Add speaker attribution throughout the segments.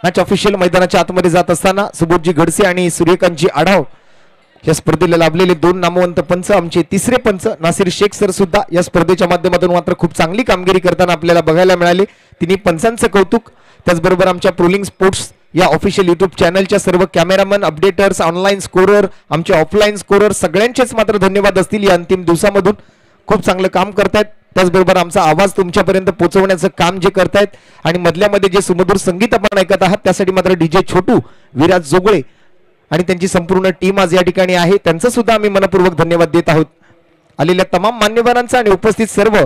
Speaker 1: Match official मैदानाच्या आतमध्ये जात असताना सुबोधजी गडसे आणि सूर्यकांतजी आढाव या स्पर्धेला लाभलेले दोन नामवंत पंच, आमचे तिसरे पंच नासिर शेख सर सुद्धा या स्पर्धेच्या माध्यमातून मात्र खूप चांगली कामगिरी करताना आपल्याला बघायला मिळाले. तिन्ही पंचांचं कौतुक. त्याचबरोबर आमच्या प्रोलिंग स्पोर्ट्स या ऑफिशियल युट्यूब चॅनलच्या सर्व कॅमेरामन, अपडेटर्स, ऑनलाईन स्कोरर, आमचे ऑफलाईन स्कोरर सगळ्यांचेच मात्र धन्यवाद असतील. या अंतिम दिवसामधून खूप चांगलं काम करतायत. त्याचबरोबर आमचा आवाज तुमच्यापर्यंत पोहोचवण्याचं काम जे करतायत आणि मधल्यामध्ये जे सुमधुर संगीत आपण ऐकत आहात त्यासाठी मात्र डीजे छोटू, विराज जोगळे आणि त्यांची संपूर्ण टीम आज या ठिकाणी आहे. त्यांचं सुद्धा आम्ही मनपूर्वक धन्यवाद देत आहोत. आलेल्या तमाम मान्यवरांचं आणि उपस्थित सर्व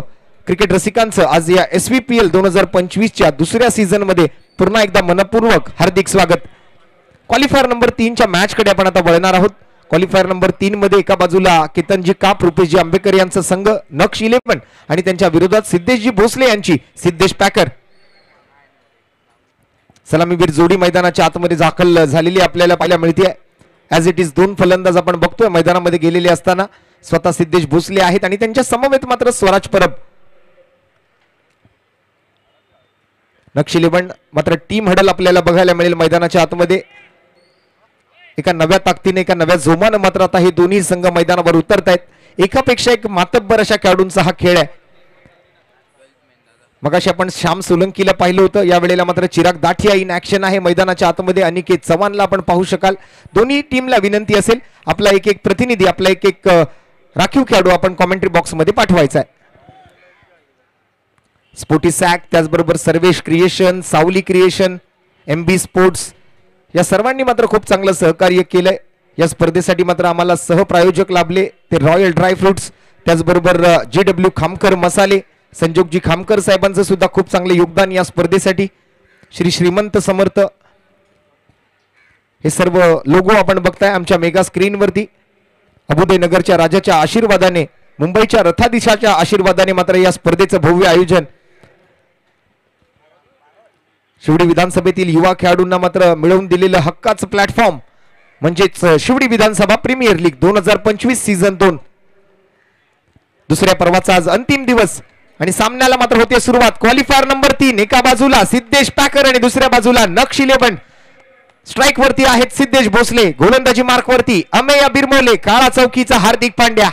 Speaker 1: क्रिकेट रसिकांचं आज या SVPL 2025च्या दुसऱ्या सीझन मध्ये पुन्हा एकदा मनपूर्वक हार्दिक स्वागत. क्वालिफायर नंबर 3 च्या मॅच कडे आपण आता वळणार आहोत. क्वालिफायर नंबर 3 मध्ये एका बाजूला केतनजी काप, रुपेशजी आंबेकर यांचा संघ नक्ष 11 आणि त्यांच्या विरोधात सिद्धेशजी भोसले यांची सिद्धेश पॅकर. सलामीवीर जोडी मैदानाच्या आतमध्ये दाखल झालेली आपल्याला पाहायला मिळते. ऍज इट इज दोन फलंदाज आपण बघतोय मैदानामध्ये गेलेले असताना. स्वतः सिद्धेश भोसले आहेत आणि त्यांच्या समवेत मात्र स्वराज परब. नक्ष 11 मात्र टीम हडल आपल्याला बघायला मिळेल मैदानाच्या आतमध्ये. एका नव्या ताकदीने, एका नव्या जोमानं मात्र आता हे दोन्ही संघ मैदानावर उतरतायत. एकापेक्षा एक मातब्बर अशा खेळाडूंचा हा खेळ आहे. मगाशी आपण श्याम सोलंकीला पाहिलं होतं, यावेळेला मात्र चिराग दाठिया इन ऍक्शन आहे मैदानाच्या आतमध्ये. अनिकेत चव्हाणला आपण पाहू शकाल. दोन्ही टीमला विनंती असेल आपला एक एक प्रतिनिधी, आपला एक एक राखीव खेळाडू आपण कॉमेंट्री बॉक्स मध्ये पाठवायचा आहे. स्पोर्टी सॅक, त्याचबरोबर सर्वेश क्रिएशन, सावली क्रिएशन, MB स्पोर्ट्स या सर्वांनी मात्र खूप चांगलं सहकार्य केलंय. या स्पर्धेसाठी मात्र आम्हाला सहप्रायोजक लाभले ते रॉयल ड्रायफ्रुट्स, त्याचबरोबर JW खामकर मसाले, संजोगजी खामकर साहेबांचं सुद्धा खूप चांगले योगदान या स्पर्धेसाठी. श्री श्रीमंत समर्थ हे सर्व लोगो आपण बघताय आमच्या मेगा स्क्रीनवरती. अबुदय नगरच्या राजाच्या आशीर्वादाने, मुंबईच्या रथाधीशाच्या आशीर्वादाने मात्र या स्पर्धेचं भव्य आयोजन. शिवडी विधानसभेतील युवा खेळाडूंना मात्र मिळवून दिलेलं हक्काचं प्लॅटफॉर्म म्हणजेच शिवडी विधानसभा प्रीमियर लीग 2025 सीझन 2. दुसऱ्या पर्वाचा आज अंतिम दिवस आणि सामन्याला मात्र होते सुरुवात. क्वालिफायर नंबर 3, एका बाजूला सिद्धेश पॅकर आणि दुसऱ्या बाजूला नक्ष 11. स्ट्राईक वरती आहेत सिद्धेश भोसले, गोलंदाजी मार्क वरती अमेय बिरमोले, काळा चौकीचा हार्दिक पांड्या.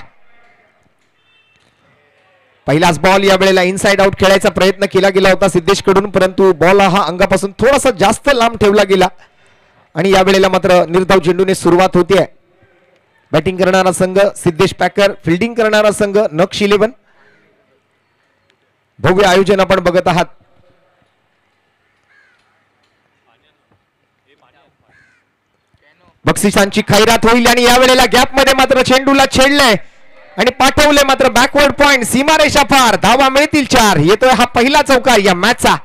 Speaker 1: पहिलाच बॉल या वेळेला इनसाइड आउट खेळायचा प्रयत्न केला गेला होता सिद्धेश कडून, परंतु बॉल हा अंगापासून थोडासा जास्त लांब ठेवला गेला आणि या वेळेला मात्र निर्धाव चेंडूने सुरुवात होते. बॅटिंग करणारा संघ सिद्धेश पॅकर, फिल्डिंग करणारा संघ नक्ष 11. भव्य आयोजन आपण बघत आहात. बक्षिसांची खैरात होईल आणि या वेळेला गॅप मध्ये मात्र चेंडूला छेडलंय आणि पाठवले मात्र बॅकवर्ड पॉइंट, सीमारेषा पार. धावा मिळतील 4. येतोय हा पहिला चौकार या मॅचचा.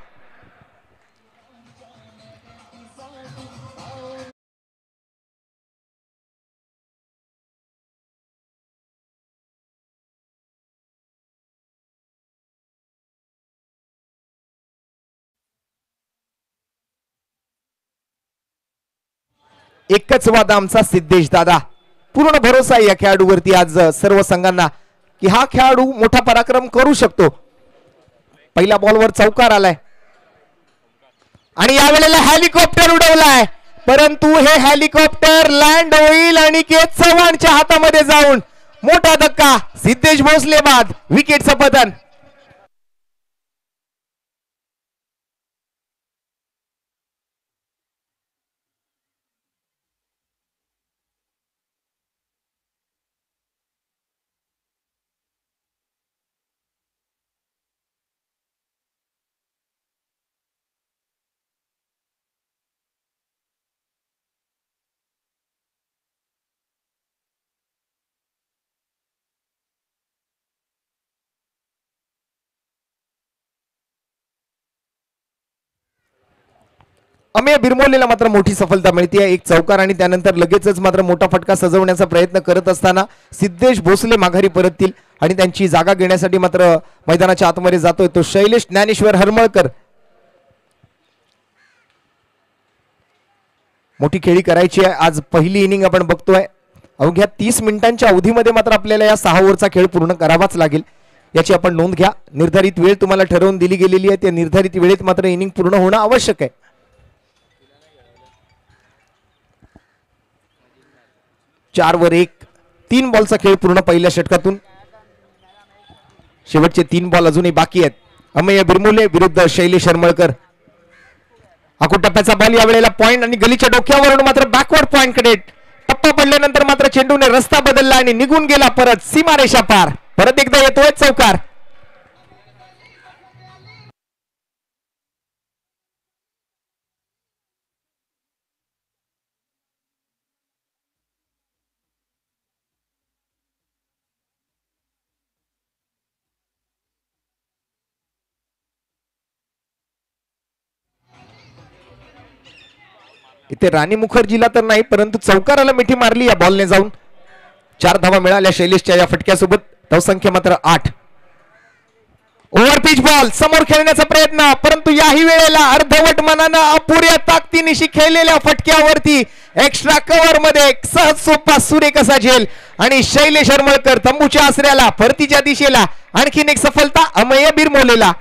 Speaker 1: एकच वादा आमचा सिद्धेश दादा. पूर्ण भरोसा आहे या खेळाडूवरती आज सर्व संघांना की हा खेळाडू मोठा पराक्रम करू शकतो. पहिल्या बॉलवर चौकार आलाय आणि यावेळेला हेलिकॉप्टर उडवलाय, परंतु हे हेलिकॉप्टर लँड होईल अनिकेत चव्हाणच्या हातामध्ये जाऊन. मोठा धक्का, सिद्धेश भोसले बाद, विकेटचं पतन. अमेय बिरमोलेला मात्र मोठी सफलता मिळते. एक चौकार आणि त्यानंतर लगेचच मात्र मोठा फटका सजवण्याचा प्रयत्न करत असताना सिद्धेश भोसले माघारी परततील आणि त्यांची जागा घेण्यासाठी मात्र मैदानाच्या आतमध्ये जातोय तो शैलेश ज्ञानेश्वर हरमळकर. मोठी खेळी करायची आहे. आज पहिली इनिंग आपण बघतोय. अवघ्या 30 मिनिटांच्या अवधीमध्ये मात्र आपल्याला या 6 ओव्हरचा खेळ पूर्ण करावाच लागेल, याची आपण नोंद घ्या. निर्धारित वेळ तुम्हाला ठरवून दिली गेलेली आहे. त्या निर्धारित वेळेत मात्र इनिंग पूर्ण होणं आवश्यक आहे. 4 वर 1, 3 बॉलचा खेळ पूर्ण पहिल्या षटकातून. शेवटचे 3 बॉल अजूनही बाकी आहेत. अमेय बिरमुले विरुद्ध शैलेश हरमळकर. टप्प्याचा बॉल यावेळेला पॉइंट आणि गलीच्या डोक्यावरून मात्र बॅकवर्ड पॉइंट कडे. टप्पा पडल्यानंतर मात्र चेंडूने रस्ता बदलला आणि निघून गेला परत सीमारेषा पार. परत एकदा येतोय चौकार. इथे राणी मुखर्जीला तर नाही परंतु चौकाराला मिठी मारली या बॉलने जाऊन. 4 धावा मिळाल्या शैलेशच्या या फटक्यासोबत. धावसंख्या मात्र 8. ओव्हर पिच बॉल समोर खेळण्याचा प्रयत्न परंतु याही वेळेला अर्धवट मनानं अपुऱ्या ताकदीनिशी खेळलेल्या फटक्यावरती एक्स्ट्रा कव्हर मध्ये सहज सोपा सुरेख असा झेल आणि शैलेश हरमळकर तंबूच्या आसऱ्याला परतीच्या दिशेला आणखीन एक सफलता अमेय बिरमोलेला.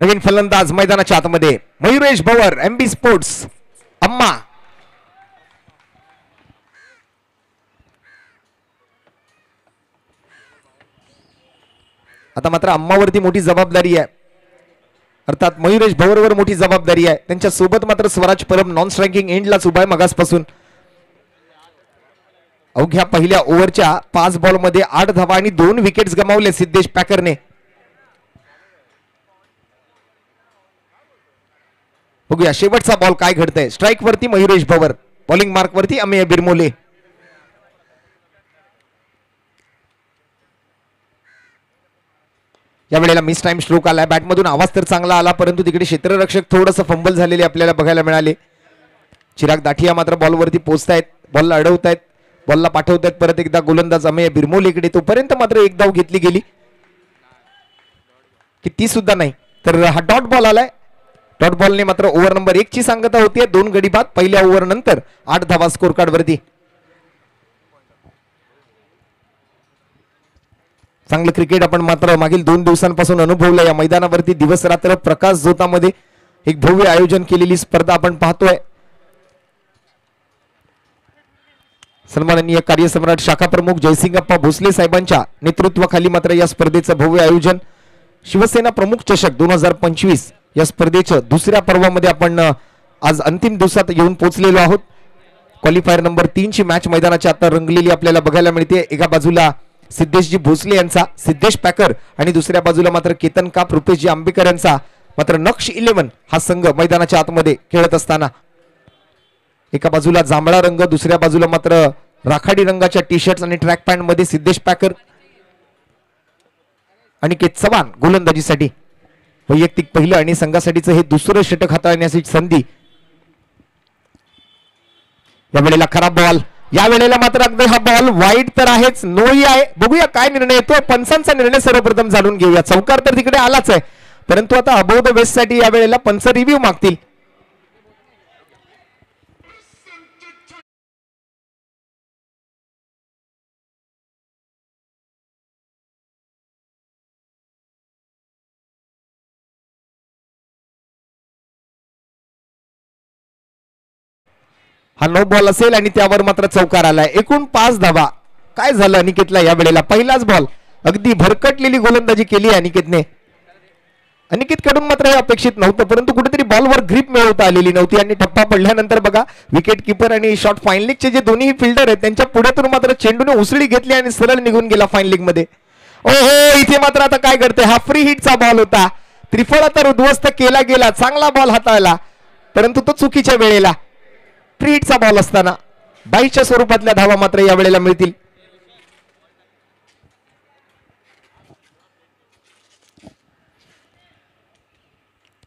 Speaker 1: नवीन फलंदाज मैदानाच्या आतमध्ये मयुरेश भवर एमबी स्पोर्ट्स अम्मा. आता मात्र अम्मावरती मोठी जबाबदारी आहे. अर्थात मयुरेश भवरवर मोठी जबाबदारी आहे. त्यांच्या सोबत मात्र स्वराज परब नॉन स्ट्रायकिंग एंडलाच उभा आहे मगासपासून. अवघ्या पहिल्या ओव्हरच्या 5 बॉलमध्ये 8 धावा आणि 2 विकेट्स गमावले सिद्धेश पॅकरने. बघूया शेवटचा बॉल काय घडतंय. स्ट्राइक वरती मयुरेश भवर, बॉलिंग मार्क वरती अमेय बिरमोले. या वेळेला मिस टाइम स्ट्रोक आलाय. बॅटमधून आवाज तर चांगला आला परंतु तिकडे क्षेत्ररक्षक थोडंसं फंबल झालेले आपल्याला बघायला मिळाले. चिराग दाठिया मात्र बॉलवरती पोहोचतायत, बॉलला अडवतायत, बॉलला पाठवतायत परत एकदा गोलंदाज अमेय बिरमोलेकडे. तोपर्यंत मात्र एक धाव घेतली गेली की ती सुद्धा नाही. तर हा डॉट बॉल आलाय. डॉट बॉलने मात्र ओव्हर नंबर 1 ची सांगता होती. 2 गडी बाद पहिल्या ओव्हर नंतर 8 धावा स्कोर कार्ड वरती. चांगलं क्रिकेट आपण मात्र मागील 2 दिवसांपासून अनुभवलं. या मैदानावरती दिवस रात्र प्रकाश झोतामध्ये एक भव्य आयोजन केलेली स्पर्धा आपण पाहतोय. सन्माननीय कार्यसम्राट शाखा प्रमुख जयसिंगप्पा भोसले साहेबांच्या नेतृत्वाखाली मात्र या स्पर्धेचं भव्य आयोजन. शिवसेना प्रमुख चषक 2025 या स्पर्धेच्या दुसऱ्या पर्वामध्ये आपण आज अंतिम दिवसात येऊन पोहोचलेलो आहोत. क्वालिफायर नंबर 3 ची मॅच मैदानाच्या आता रंगलेली आपल्याला बघायला मिळते. एका बाजूला सिद्धेशजी भोसले यांचा सिद्धेश पॅकर आणि दुसऱ्या बाजूला मात्र केतन काप रुपेशजी आंबेकर यांचा मात्र नक्ष 11 हा संघ मैदानाच्या आतमध्ये खेळत असताना एका बाजूला जांभळा रंग, दुसऱ्या बाजूला मात्र राखाडी रंगाच्या टी शर्ट आणि ट्रॅक पॅन्ट मध्ये सिद्धेश पॅकर आणि के चव्हाण गोलंदाजीसाठी. वैयक्तिक पहिलं आणि संघासाठीचं हे दुसरं षटक हाताळण्याची संधी. या वेळेला खराब बॉल. या वेळेला मात्र अगदी हा बॉल वाईड तर आहेच, नोही आहे. बघूया काय निर्णय येतोय. पंचांचा निर्णय सर्वप्रथम जाणून घेऊया. चौकार तर तिकडे आलाच आहे परंतु आता अबोव द वेस्ट साठी या वेळेला पंच रिव्ह्यू मागतील. हा 9 बॉल असेल आणि त्यावर मात्र चौकार आलाय. एकूण 5 धावा. काय झालं अनिकेतला या वेळेला. पहिलाच बॉल अगदी भरकटलेली गोलंदाजी केली अनिकेतने. अनिकेत कडून मात्र हे अपेक्षित नव्हतं परंतु कुठेतरी बॉलवर ग्रिप मिळवता आलेली नव्हती आणि टप्पा पडल्यानंतर बघा विकेट किपर आणि शॉट फाईन लीगचे जे दोन्ही फिल्डर आहेत त्यांच्या पुढ्यातून मात्र चेंडूने उसळी घेतली आणि सरळ निघून गेला फाईन लीग मध्ये. ओहो, इथे मात्र आता काय करते. हा फ्री हिटचा बॉल होता. त्रिफळा तर उद्ध्वस्त केला गेला. चांगला बॉल हाताळला परंतु तो चुकीच्या वेळेला. फ्री हिटचा बॉल असताना 22च्या स्वरूपातल्या धावा मात्र या वेळेला मिळतील.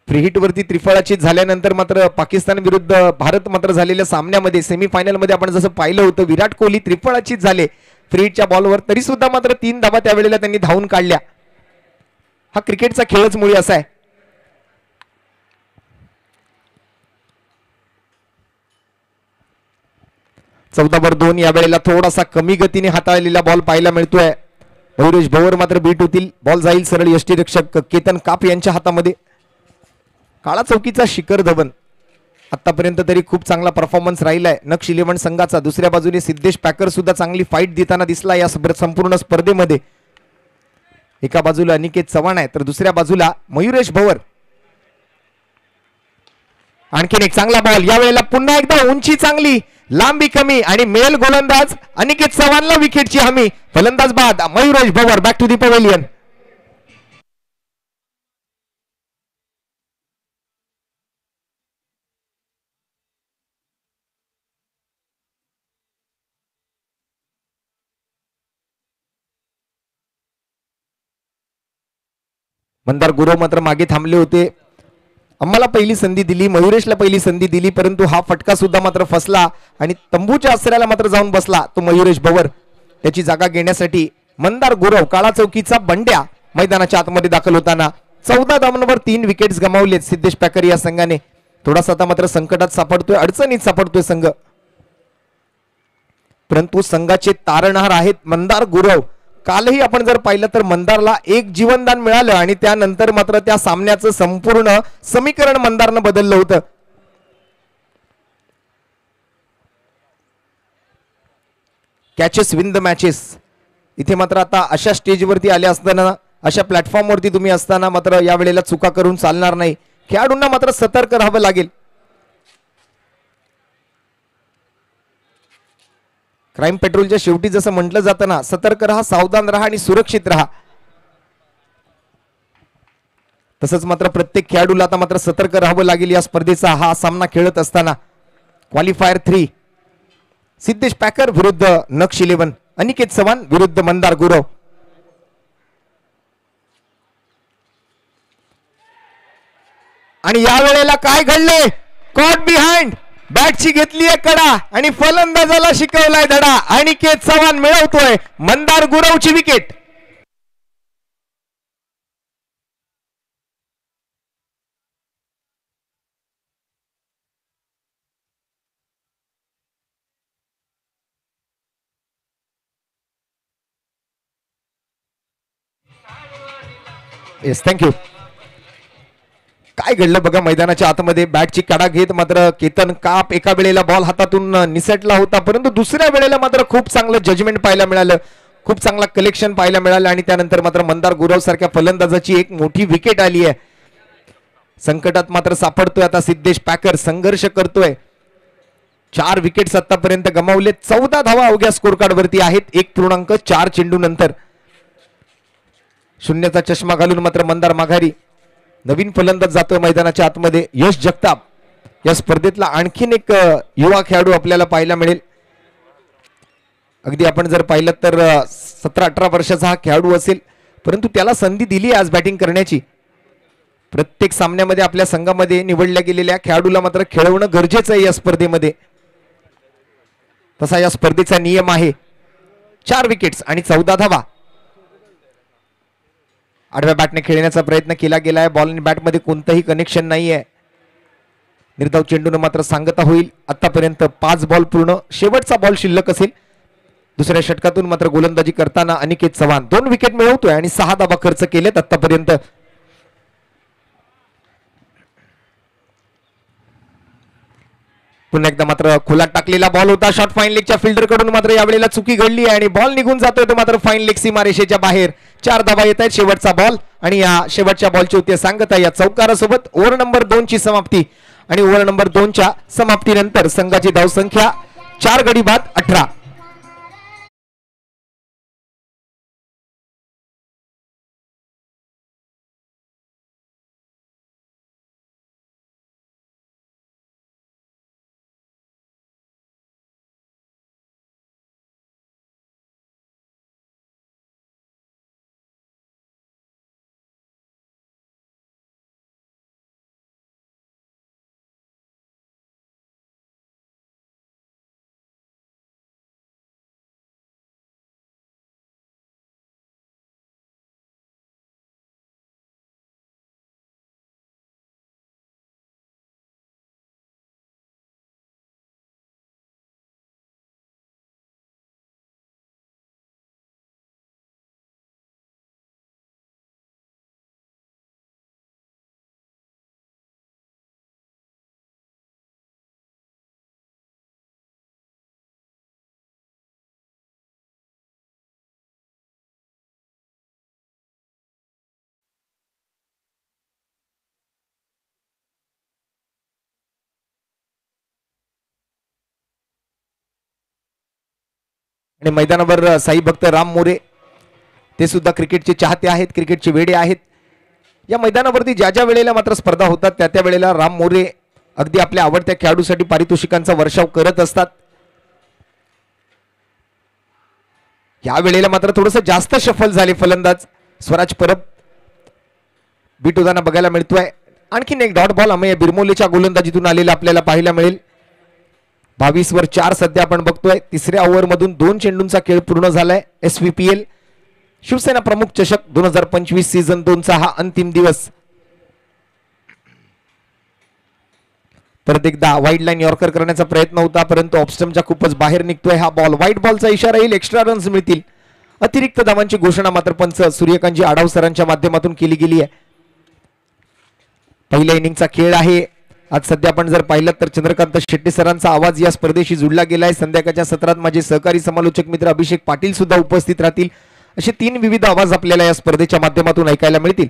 Speaker 1: फ्री हिट वरती त्रिफळाची झाल्यानंतर मात्र पाकिस्तान विरुद्ध भारत मात्र झालेल्या सामन्यामध्ये सेमीफायनल मध्ये आपण जसं पाहिलं होतं विराट कोहली त्रिफळाचीच झाले फ्री हिटच्या बॉलवर. तरी सुद्धा मात्र 3 धावा त्यावेळेला त्यांनी धावून काढल्या. हा क्रिकेटचा खेळच मुळी असा आहे. 14-2 या वेळेला थोडासा कमी गतीने हाताळलेला बॉल पाहायला मिळतोय. मयुरेश भवर मात्र बीट होतील. बॉल जाईल सरळ यष्टीरक्षक केतन काप यांच्या हातामध्ये. काळा चौकीचा शिखर धवन आतापर्यंत तरी खूप चांगला परफॉर्मन्स राहिलाय नक्ष 11 संघाचा. दुसऱ्या बाजूने सिद्धेश पॅकर सुद्धा चांगली फाईट देताना दिसला या संपूर्ण स्पर्धेमध्ये. एका बाजूला अनिकेत चव्हाण आहे तर दुसऱ्या बाजूला मयुरेश भवर. आणखीन एक चांगला बॉल या वेळेला पुन्हा एकदा उंची चांगली लांबी कमी आणि मेल गोलंदाज अनिकेत चव्हाणला विकेटची हमी. फलंदाज बाद Mayuresh Bhavar. Back to the pavilion. Mandar Gurav मात्र मागे थांबले होते. आम्हाला पहिली संधी दिली, मयुरेशला पहिली संधी दिली, परंतु हा फटका सुद्धा मात्र फसला आणि तंबूच्या आसऱ्याला मात्र जाऊन बसला तो मयुरेश भवर. त्याची जागा घेण्यासाठी मंदार गुरव काळा चौकीचा बंड्या मैदानाच्या आतमध्ये दाखल होताना 14 धावांवर 3 विकेट्स गमावलेत सिद्धेश पॅकर या संघाने. थोडासा आता मात्र संकटात सापडतोय, अडचणीत सापडतोय संघ, परंतु संघाचे तारणहार आहेत मंदार गुरव. कालही आपण जर पाहिलं तर मंदारला एक जीवनदान मिळालं आणि त्यानंतर मात्र त्या सामन्याचं संपूर्ण समीकरण मंदारनं बदललं होतं. Catches win the matches. इथे मात्र आता अशा स्टेजवरती आले असताना, अशा प्लॅटफॉर्मवरती तुम्ही असताना मात्र या वेळेला चुका करून चालणार नाही. खेळाडूंना मात्र सतर्क राहावं लागेल. क्राईम पेट्रोलच्या शेवटी जसं म्हटलं जातं ना, सतर्क राहा, सावधान राहा आणि सुरक्षित राहा. तसंच मात्र प्रत्येक खेळाडूला आता मात्र सतर्क राहावं लागेल या स्पर्धेचा हा सामना खेळत असताना. क्वालिफायर 3 सिद्धेश पॅकर विरुद्ध नक्ष 11, अनिकेत चव्हाण विरुद्ध मंदार गुरव. आणि या वेळेला काय घडले? Caught behind. बॅटची घेतली आहे कडा आणि फलंदाजाला शिकवलाय धडा. अनिकेत चव्हाण मिळवतोय मंदार गुरवची विकेट. Yes, thank you. काय घडलं बघा मैदानाच्या आतमध्ये. बॅटची कडा घेत मात्र केतन काप एका वेळेला बॉल हातातून निसटला होता, परंतु दुसऱ्या वेळेला मात्र खूप चांगलं जजमेंट पाहायला मिळालं, खूप चांगला कलेक्शन पाहायला मिळालं आणि त्यानंतर मात्र मंदार गुरव सारख्या फलंदाजाची एक मोठी विकेट आली आहे. संकटात मात्र सापडतोय आता सिद्धेश पॅकर, संघर्ष करतोय. 4 विकेट्स आतापर्यंत गमावले. 14 धावा अवघ्या स्कोर कार्ड वरती आहेत 1.4 चेंडू नंतर. शून्याचा चष्मा घालून मात्र मंदार माघारी. नवीन फलंदाज जातोय मैदानाच्या आतमध्ये यश जगताप. या स्पर्धेतला आणखीन एक युवा खेळाडू आपल्याला पाहायला मिळेल. अगदी आपण जर पाहिलं तर 17-18 वर्षाचा हा खेळाडू असेल, परंतु त्याला संधी दिली आज बॅटिंग करण्याची. प्रत्येक सामन्यामध्ये आपल्या संघामध्ये निवडल्या गेलेल्या खेळाडूला मात्र खेळवणं गरजेचं आहे या स्पर्धेमध्ये. तसा या स्पर्धेचा नियम आहे. 4 विकेट्स आणि 14 धावा. आडव्या बॅटने खेळण्याचा प्रयत्न केला गेलाय. बॉल आणि बॅटमध्ये कोणतंही कनेक्शन नाहीये. निर्धाव चेंडून मात्र सांगता होईल. आतापर्यंत 5 बॉल पूर्ण, शेवटचा बॉल शिल्लक असेल. दुसऱ्या षटकातून मात्र गोलंदाजी करताना अनिकेत चव्हाण 2 विकेट मिळवतोय आणि 6 धावा खर्च केलेत आतापर्यंत. पुन्हा एकदा मात्र खोलात टाकलेला बॉल होता. शॉर्ट फाईन लेगच्या फिल्डर कडून मात्र यावेळेला चुकी घडली आणि बॉल निघून जातोय तो मात्र फाईन लेग सीमारेषेच्या बाहेर. 4 धावा येत आहेत. शेवटचा बॉल आणि या शेवटच्या बॉलची होती सांगता या चौकारासोबत ओव्हर नंबर 2 ची समाप्ती. आणि ओव्हर नंबर 2 च्या समाप्तीनंतर संघाची धावसंख्या 4 गडी बाद 18. आणि मैदानावर साई भक्त राम मोरे ते सुद्धा क्रिकेटचे चाहते आहेत, क्रिकेटचे वेडे आहेत. या मैदानावरती ज्या ज्या वेळेला मात्र स्पर्धा होतात त्या त्या वेळेला राम मोरे अगदी आपल्या आवडत्या खेळाडूसाठी पारितोषिकांचा वर्षाव करत असतात. या वेळेला मात्र थोडंसं जास्त शफल झाले फलंदाज. स्वराज परब बीट होताना बघायला मिळतोय. आणखीन एक डॉट बॉल अमेय बिरमोलेच्या गोलंदाजीतून आलेला आपल्याला पाहायला मिळेल. 22 वर 4 सध्या आपण बघतोय. तिसऱ्या ओव्हर मधून 2 चेंडूंचा खेळ पूर्ण झालाय. SVPL शिवसेना प्रमुख चषक 2025 सीझन 2 चा हा अंतिम दिवस. परत एकदा वाईड लाईन यॉर्कर करण्याचा प्रयत्न होता, परंतु ऑफस्टमच्या खूपच बाहेर निघतोय हा बॉल. व्हाईट बॉलचा इशारा येईल, एक्स्ट्रा रन्स मिळतील. अतिरिक्त धावांची घोषणा मात्र पंच सूर्यकांतजी आढाव सरांच्या माध्यमातून केली गेली आहे. पहिल्या इनिंगचा खेळ आहे. आज सध्या आपण जर पाहिलं तर चंद्रकांत शेट्टे सरांचा आवाज या स्पर्धेशी जुळला गेलाय. संध्याकाळच्या सत्रात माझे सहकारी समालोचक मित्र अभिषेक पाटील सुद्धा उपस्थित राहतील. असे 3 विविध आवाज आपल्याला या स्पर्धेच्या माध्यमातून ऐकायला मिळतील.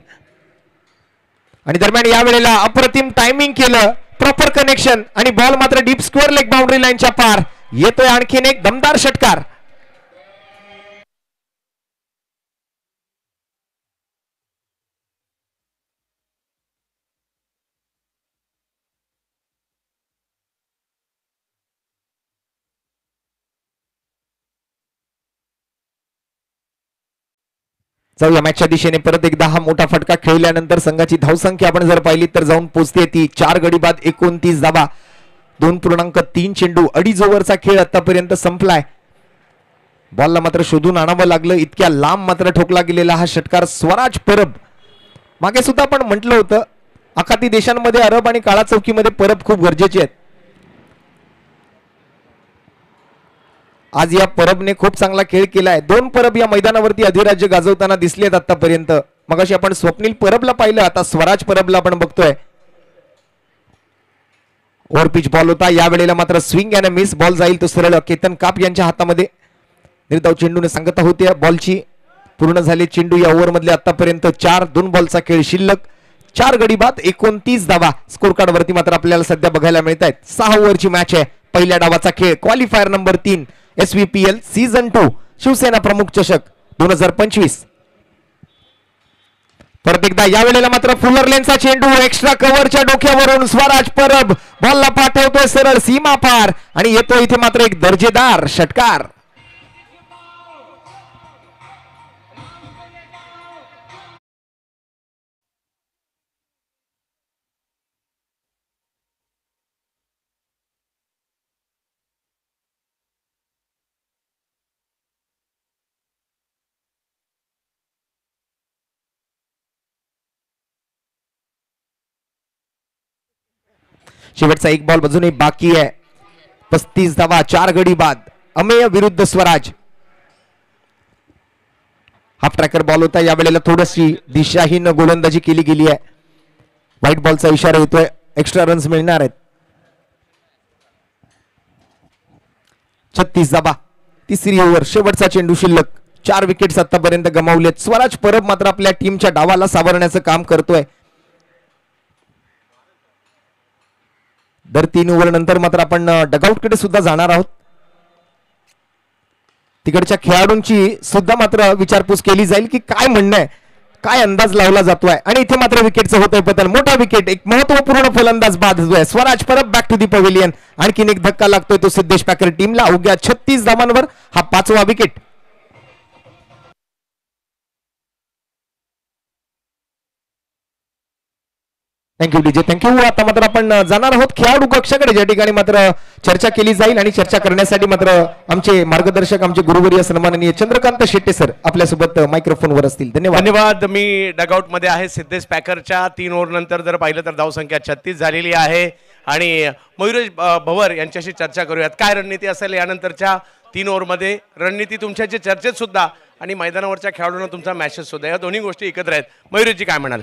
Speaker 1: आणि दरम्यान या वेळेला अप्रतिम टायमिंग केलं, प्रॉपर कनेक्शन आणि बॉल मात्र डीप स्क्वेअर लेग बाउंड्री लाईनच्या पार येतोय. आणखीन एक दमदार षटकार. जाऊया मॅचच्या दिशेने. परत एकदा हा मोठा फटका खेळल्यानंतर संघाची धावसंख्या आपण जर पाहिली तर जाऊन पोहोचते ती 4 गडी बाद 29 धावा. 2.3 चेंडू 2.5 ओव्हरचा खेळ आतापर्यंत संपलाय. बॉलला मात्र शोधून आणावं लागलं, इतक्या लांब मात्र ठोकला गेलेला हा षटकार. स्वराज परब मागे सुद्धा आपण म्हटलं होतं आखाती देशांमध्ये अरब आणि काळा चौकीमध्ये परब खूप गरजेचे आहेत. आज या परबने खूप चांगला खेळ केलाय. 2 परब या मैदानावरती अधिराज्य गाजवताना दिसलेत आतापर्यंत. मगाशी आपण स्वप्नील परबला पाहिलं, आता स्वराज परबला आपण बघतोय. ओव्हर पिच बॉल होता. या वेळेला मात्र स्विंग अँड मिस बॉल जाईल तो सरळ केतन काप यांच्या हातामध्ये. निर्धाव चेंडूने सांगता होते बॉलची. पूर्ण झाले चेंडू या ओव्हर मधले आतापर्यंत 4. 2 बॉलचा खेळ शिल्लक. 4 गडी बाद 29 धावा. स्कोर कार्ड वरती मात्र आपल्याला सध्या बघायला मिळत आहेत. 6 ओव्हरची मॅच आहे. पहिल्या डावाचा खेळ qualifier number 3 SVPL season 2 Shivsena प्रमुख चषक 2025. परत एकदा या वेळेला मात्र फुलर लेनचा चेंडू एक्स्ट्रा कव्हरच्या डोक्यावरून स्वराज परब बॉलला पाठवतोय सरळ सीमा पार आणि येतो इथे मात्र एक दर्जेदार षटकार. शेवटचा एक बॉल अजूनही बाकी आहे. 35 धावा 4 गडी बाद. अमेय विरुद्ध स्वराज. हाफ ट्रॅकर बॉल होता. या वेळेला थोडीशी दिशाहीन गोलंदाजी केली गेली आहे. व्हाईट बॉलचा इशारा येतोय, एक्स्ट्रा रन्स मिळणार आहेत. 36 धावा 3री ओव्हर. शेवटचा चेंडू शिल्लक. 4 विकेट्स आतापर्यंत गमावलेत. स्वराज परब मात्र आपल्या टीमच्या डावाला सावरण्याचं काम करतोय. दर 3 ओव्हर नंतर मात्र आपण डगआउट कडे सुद्धा जाणार आहोत. तिकडच्या खेळाडूंची सुद्धा मात्र विचारपूस केली जाईल की काय म्हणणं आहे, काय अंदाज लावला जातोय. आणि इथे मात्र विकेटचं होतंय बदल. मोठा विकेट, एक महत्वपूर्ण फलंदाज बाद होतोय. Swaraj Parab back to the pavilion. आणखीन एक धक्का लागतोय तो सिद्धेश पॅकर टीमला. अवघ्या 36 धावांवर हा 5वा विकेट. Thank you DJ, thank you. आता मात्र आपण जाणार आहोत खेळाडू कक्षाकडे, ज्या ठिकाणी मात्र चर्चा केली जाईल. आणि चर्चा करण्यासाठी मात्र आमचे मार्गदर्शक, आमचे गुरुवर्य सन्माननीय चंद्रकांत शेट्टे सर आपल्यासोबत मायक्रोफोनवर असतील. धन्यवाद.
Speaker 2: धन्यवाद. मी डगआउट मध्ये आहे. सिद्धेश पॅकरच्या 3 ओव्हर नंतर जर पाहिलं तर धावसंख्या 36 झालेली आहे. आणि मयुरेश भवर यांच्याशी चर्चा करूयात. काय रणनीती असेल यानंतरच्या 3 ओव्हर मध्ये? रणनीती तुमच्याची चर्चेत सुद्धा आणि मैदानावरच्या खेळाडूंना तुमचा मॅसेज सुद्धा, या दोन्ही गोष्टी एकत्र आहेत. मयुरेशजी काय म्हणाल?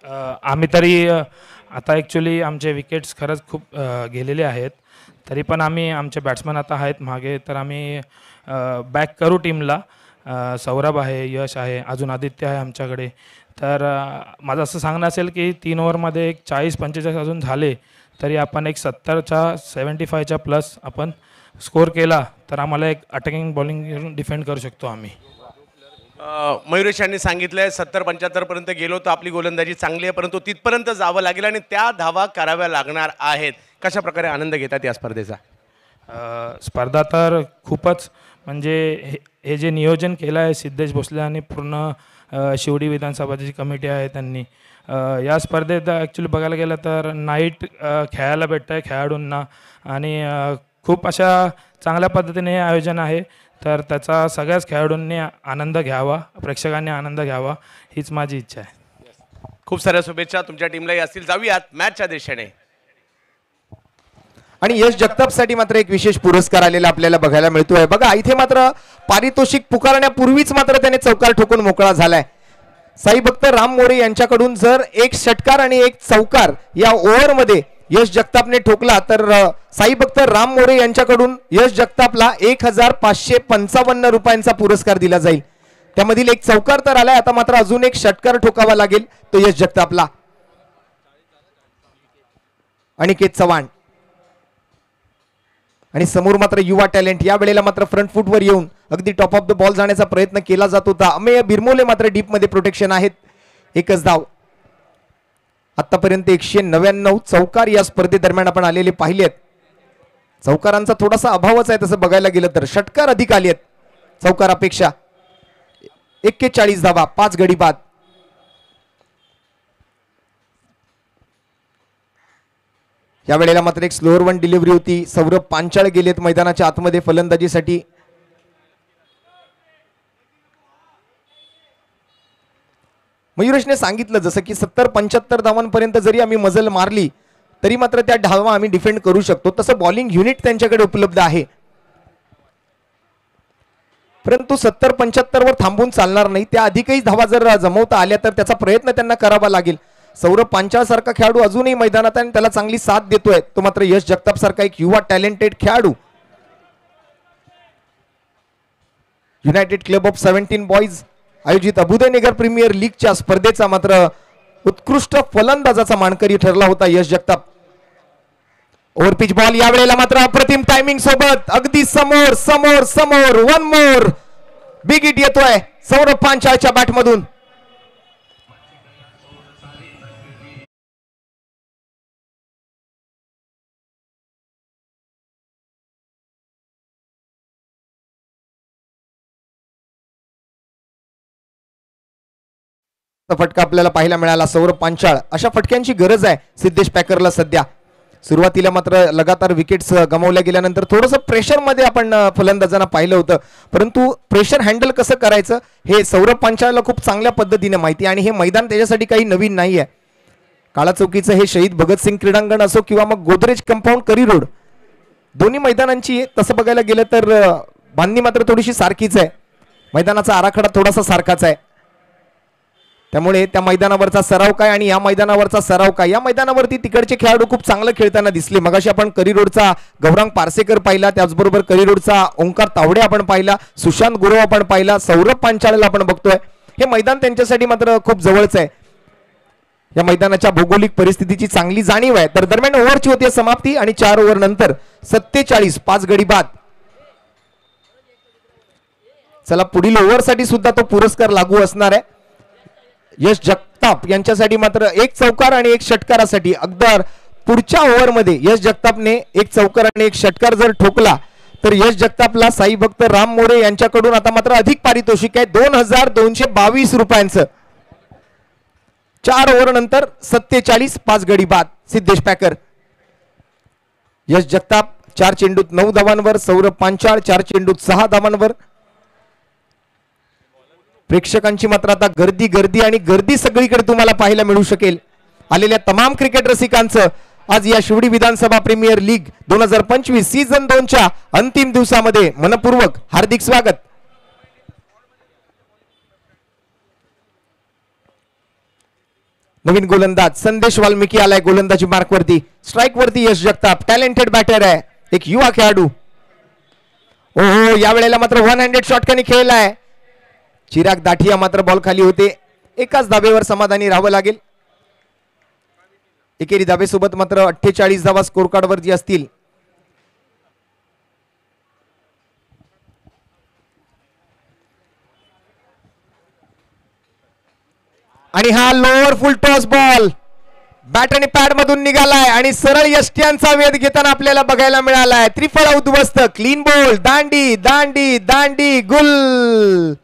Speaker 3: आम्ही तरी आता ॲक्च्युली आमचे विकेट्स खरंच खूप गेलेले आहेत, तरी पण आम्ही आमचे बॅट्समन आता आहेत मागे, तर आम्ही बॅक करू टीमला. सौरभ आहे, यश आहे, अजून आदित्य आहे आमच्याकडे. तर माझं असं सांगणं असेल की 3 ओव्हरमध्ये एक 40-45 अजून झाले तरी आपण एक 70च्या 75च्या प्लस आपण स्कोर केला तर आम्हाला एक अटॅकिंग बॉलिंग डिफेंड करू शकतो आम्ही.
Speaker 2: मयुरेश यांनी सांगितलंय 70-75 पर्यंत गेलो तर आपली गोलंदाजी चांगली आहे, परंतु तिथपर्यंत जावं लागेल आणि त्या धावा कराव्या लागणार आहेत. कशा प्रकारे आनंद घेतात या स्पर्धेचा?
Speaker 3: स्पर्धा तर खूपच म्हणजे हे जे नियोजन केलं आहे सिद्धेश भोसले आणि पूर्ण शिवडी विधानसभाची कमिटी आहे त्यांनी या स्पर्धेत ॲक्च्युली बघायला गेलं तर नाईट खेळायला भेटतं आहे खेळाडूंना आणि खूप अशा चांगल्या पद्धतीने हे आयोजन आहे. तर त्याचा सगळ्याच खेळाडूंनी आनंद घ्यावा, प्रेक्षकांनी आनंद घ्यावा हीच माझी इच्छा आहे.
Speaker 2: खूप साऱ्या शुभेच्छा तुमच्या टीमलाही असतील. जाऊयात मॅचच्या दिशेने.
Speaker 1: आणि यश जगतापसाठी मात्र एक विशेष पुरस्कार आलेला आपल्याला बघायला मिळतोय. बघा इथे मात्र पारितोषिक पुकारण्यापूर्वीच मात्र त्याने चौकार ठोकून मोकळा झालाय. साई भक्त राम मोरे यांच्याकडून जर एक षटकार आणि एक चौकार या ओव्हरमध्ये यश जगतापने ठोकला तर साई भक्त राम मोरे यांच्याकडून यश जगतापला 1555 रुपयांचा पुरस्कार दिला जाईल. त्यामधील एक चौकार तर आलाय, आता मात्र अजून एक षटकार ठोकावा लागेल तो यश जगतापला. अनिकेत चव्हाण आणि समोर मात्र युवा टॅलेंट या वेळेला मात्र फ्रंट फूटवर येऊन अगदी टॉप ऑफ द बॉल जाण्याचा प्रयत्न केला जात होता. अमेय बिरमोले मात्र डीप मध्ये प्रोटेक्शन आहेत. एकच धाव. आतापर्यंत 199 चौकार या स्पर्धेदरम्यान आपण आलेले पाहिलेत. चौकारांचा थोडासा अभावच आहे तसं बघायला गेलं तर, षटकार अधिक आले आहेत चौकारापेक्षा. 41 धावा, 5 गडी बाद. या वेळेला मात्र एक स्लोअर वन डिलिव्हरी होती. सौरभ पांचाळ गेलेत मैदानाच्या आतमध्ये फलंदाजीसाठी. मयुरेशने सांगितलं जसं की 70-75 धावांपर्यंत जरी आम्ही मजल मारली तरी मात्र त्या धावा आम्ही डिफेंड करू शकतो, तसं बॉलिंग युनिट त्यांच्याकडे उपलब्ध आहे. परंतु 70-75 वर थांबून चालणार नाही. त्या अधिकही धावा जर जमवता आल्या तर त्याचा प्रयत्न त्यांना करावा लागेल. सौरभ पांचाळ सारखा खेळाडू अजूनही मैदानात आणि त्याला चांगली साथ देतोय. तो मात्र यश जगताप सारखा एक युवा टॅलेंटेड खेळाडू. युनायटेड क्लब ऑफ 17 बॉयज आयोजित अबुदयनगर प्रीमियर लीगच्या स्पर्धेचा मात्र उत्कृष्ट फलंदाजाचा मानकरी ठरला होता यश जगताप. ओव्हरपिच बॉल या वेळेला मात्र अप्रतिम टायमिंग सोबत अगदी समोर समोर समोर. वन मोर बिग हिट येतोय सौरभ पांचाळच्या बॅटमधून. फटका आपल्याला पाहायला मिळाला. सौरभ पांचाळ, अशा फटक्यांची गरज आहे सिद्धेश पॅकरला सध्या. सुरुवातीला मात्र लगातार विकेट्स गमावल्या गेल्यानंतर थोडंसं प्रेशरमध्ये आपण फलंदाजांना पाहिलं होतं, परंतु प्रेशर हँडल कसं करायचं हे सौरभ पांचाळला खूप चांगल्या पद्धतीने माहिती. आणि हे मैदान त्याच्यासाठी काही नवीन नाही आहे. काळा चौकीचं हे शहीद भगतसिंग क्रीडांगण असो किंवा मग गोदरेज कंपाऊंड करी रोड, दोन्ही मैदानांची तसं बघायला गेलं तर बांधणी मात्र थोडीशी सारखीच आहे. मैदानाचा आराखडा थोडासा सारखाच आहे. त्यामुळे त्या मैदानावरचा सराव काय आणि या मैदानावरचा सराव काय, या मैदानावरती तिकडचे खेळाडू खूप चांगलं खेळताना दिसले. मगाशी आपण करी रोडचा गौरांग पारसेकर पाहिला, त्याचबरोबर करी रोडचा ओंकार तावडे आपण पाहिला, सुशांत गुरव आपण पाहिला, सौरभ पांचाळला आपण बघतोय. हे मैदान त्यांच्यासाठी मात्र खूप जवळच आहे. या मैदानाच्या भौगोलिक परिस्थितीची चांगली जाणीव आहे. तर दरम्यान ओव्हरची होती समाप्ती आणि 4 ओव्हर नंतर 47, 5 गडी बाद. चला पुढील ओव्हरसाठी सुद्धा तो पुरस्कार लागू असणार आहे. यश जगताप यांच्यासाठी मात्र एक चौकार आणि एक षटकारासाठी अगदी पुढच्या ओव्हरमध्ये यश जगतापने एक चौकार आणि एक षटकार जर ठोकला तर यश जगतापला साई भक्त राम मोरे यांच्याकडून आता मात्र अधिक पारितोषिक आहे 2222 रुपयांचं. 4 ओव्हर नंतर 47, 5 गडी बाद. सिद्धेश पॅकर. यश जगताप 4 चेंडूत 9 धावांवर, सौरभ पांचाळ 4 चेंडूत 6 धावांवर. प्रेक्षकांची मात्र आता गर्दी गर्दी आणि गर्दी सगळीकडे तुम्हाला पाहायला मिळू शकेल. आलेल्या तमाम क्रिकेट रसिकांचं आज या शिवडी विधानसभा प्रीमियर लीग 2025 सीझन 2च्या अंतिम दिवसामध्ये मनपूर्वक हार्दिक स्वागत. नवीन गोलंदाज संदेश वाल्मिकी आलाय गोलंदाजी मार्कवरती. स्ट्राइक वरती यश जगताप, टॅलेंटेड बॅटर आहे, एक युवा खेळाडू. ओहो, या वेळेला मात्र 1 हँडेड शॉटकनी खेळलाय. चिराग दाठिया मात्र बॉल खाली होते. एकाच धाबेवर समाधानी राहावं लागेल. एकेरी धाबेसोबत मात्र 48 धावा स्कोर कार्ड वरती असतील. आणि हा लोअर फुल टॉस बॉल बॅट आणि पॅड मधून निघालाय आणि सरळ यष्ट्यांचा वेध घेताना आपल्याला बघायला मिळालाय. त्रिफळा उद्ध्वस्त, क्लीन बॉल, दांडी दांडी दांडी गुल.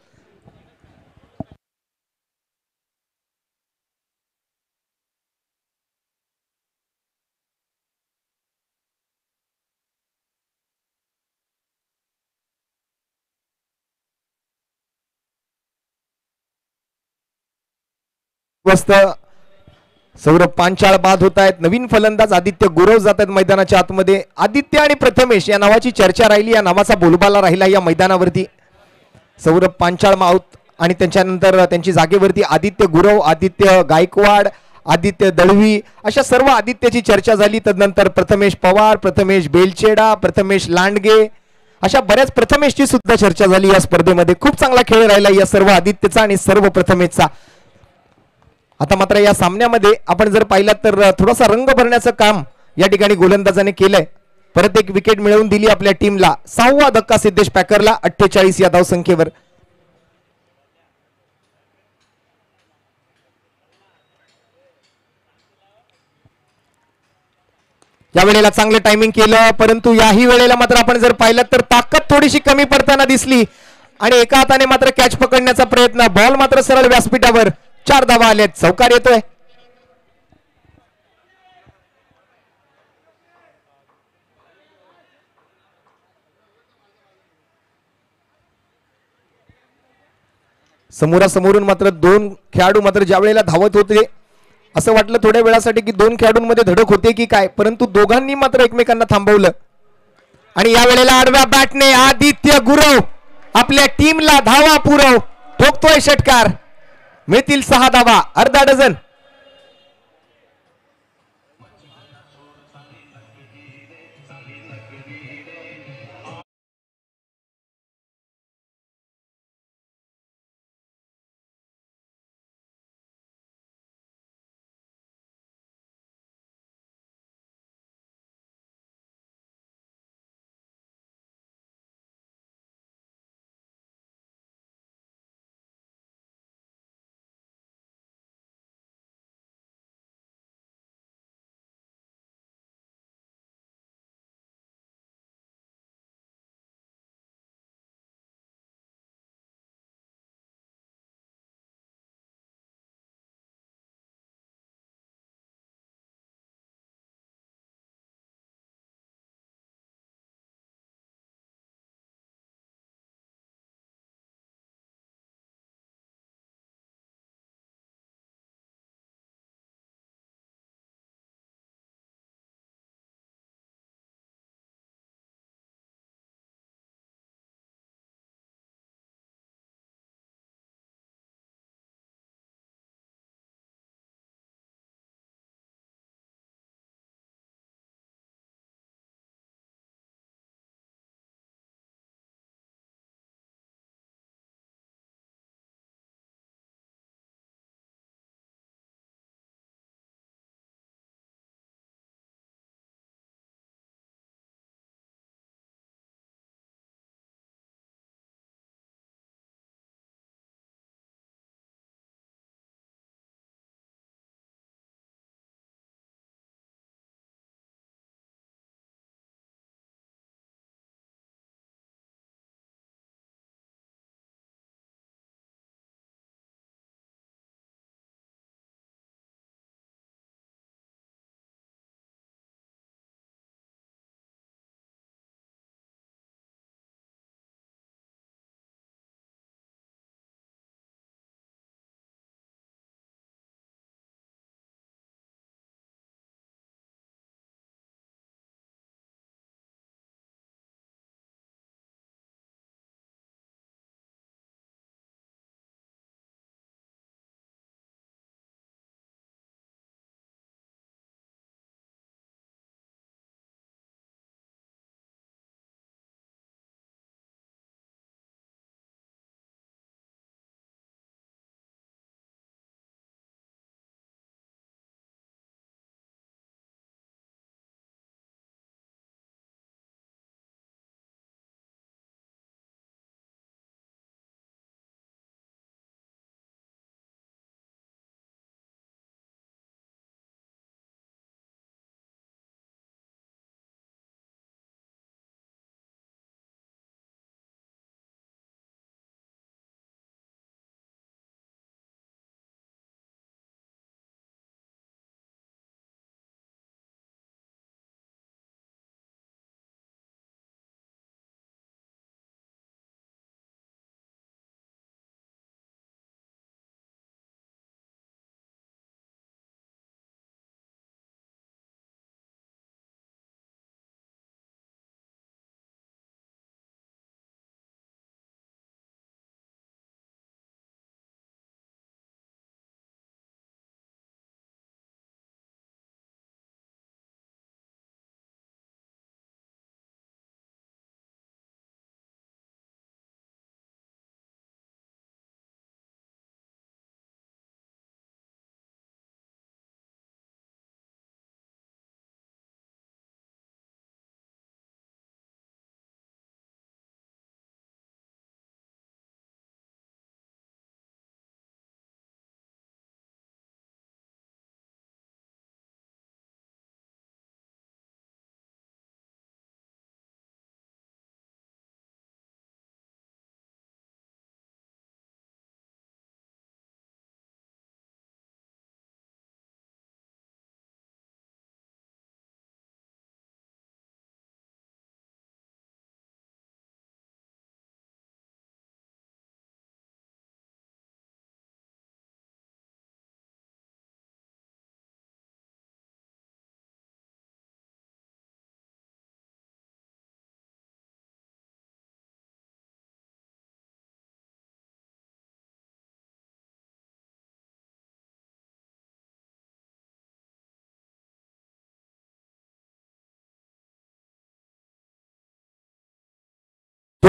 Speaker 1: मस्त सौरभ पांचाळ बाद होत आहेत. नवीन फलंदाज आदित्य गुरव जात आहेत मैदानाच्या आतमध्ये. आदित्य आणि प्रथमेश या नावाची चर्चा राहिली, या नावाचा बोलबाला राहिला या मैदानावरती. सौरभ पांचाळ माऊत आणि त्याच्यानंतर त्यांची जागेवरती आदित्य गुरव, आदित्य गायकवाड, आदित्य दळवी अशा सर्व आदित्यची चर्चा झाली. तदनंतर प्रथमेश पवार, प्रथमेश बेलचेडा, प्रथमेश लांडगे अशा बऱ्याच प्रथमेशची सुद्धा चर्चा झाली या स्पर्धेमध्ये. खूप चांगला खेळ राहिला या सर्व आदित्यचा आणि सर्व प्रथमेशचा. आता मात्र या सामन्यामध्ये आपण जर पाहिलं तर थोडासा रंग भरण्याचं काम या ठिकाणी गोलंदाजाने केलंय. परत एक विकेट मिळवून दिली आपल्या टीमला. 6वा धक्का सिद्धेश पॅकरला 48 या धावसंख्येवर. या वेळेला चांगलं टायमिंग केलं, परंतु याही वेळेला मात्र आपण जर पाहिलं तर ताकद थोडीशी कमी पडताना दिसली आणि एका हाताने मात्र कॅच पकडण्याचा प्रयत्न. बॉल मात्र सरळ व्यासपीठावर. 4 धावा आल्यात. चौकार येतोय. समोरासमोरून मात्र दोन खेळाडू मात्र ज्या वेळेला धावत होते असं वाटलं थोड्या वेळासाठी की दोन खेळाडूंमध्ये धडक होते की काय, परंतु दोघांनी मात्र एकमेकांना थांबवलं. आणि या वेळेला आडव्या बॅटने आदित्य गुरव आपल्या टीमला धावा पुरव ठोकतोय षटकार. मिळतील 6 धावा, अर्धा डझन.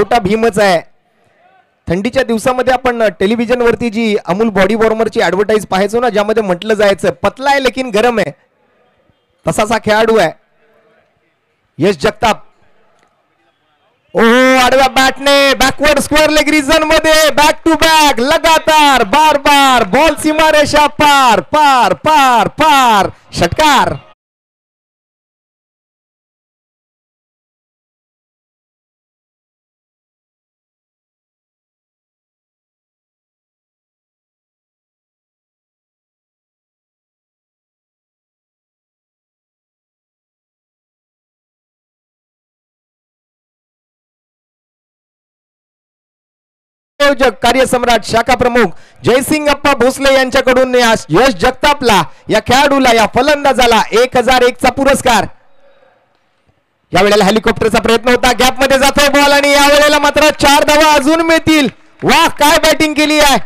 Speaker 1: छोटा भीमच आहे. थंडीच्या दिवसामध्ये आपण टेलिव्हिजनवरती जी अमूल बॉडी वॉर्मरची ऍडव्हर्टाईज पाहायचो ना, ज्यामध्ये म्हटलं जायचं पतला आहे लेकिन गरम आहे, तसाच हा खेळाडू आहे यश जगताप. ओहो, आडव्या बॅटने बॅकवर्ड स्क्वेअर लेग रिजन मध्ये बॅक टू बॅक लगातार बार बार बॉल सीमारेषा पार पार पार पार षटकार. कार्यसम्राट शाखा प्रमुख जयसिंग अप्पा भोसले यांच्याकडून यश जगतापला, या खेळाडूला, या फलंदाजाला 1001 चा पुरस्कार. यावेळेला हेलिकॉप्टरचा प्रयत्न होता, गॅप मध्ये जातोय बॉल आणि यावेळेला मात्र 4 धावा अजून मिळतील. वाह, काय बॅटिंग केली आहे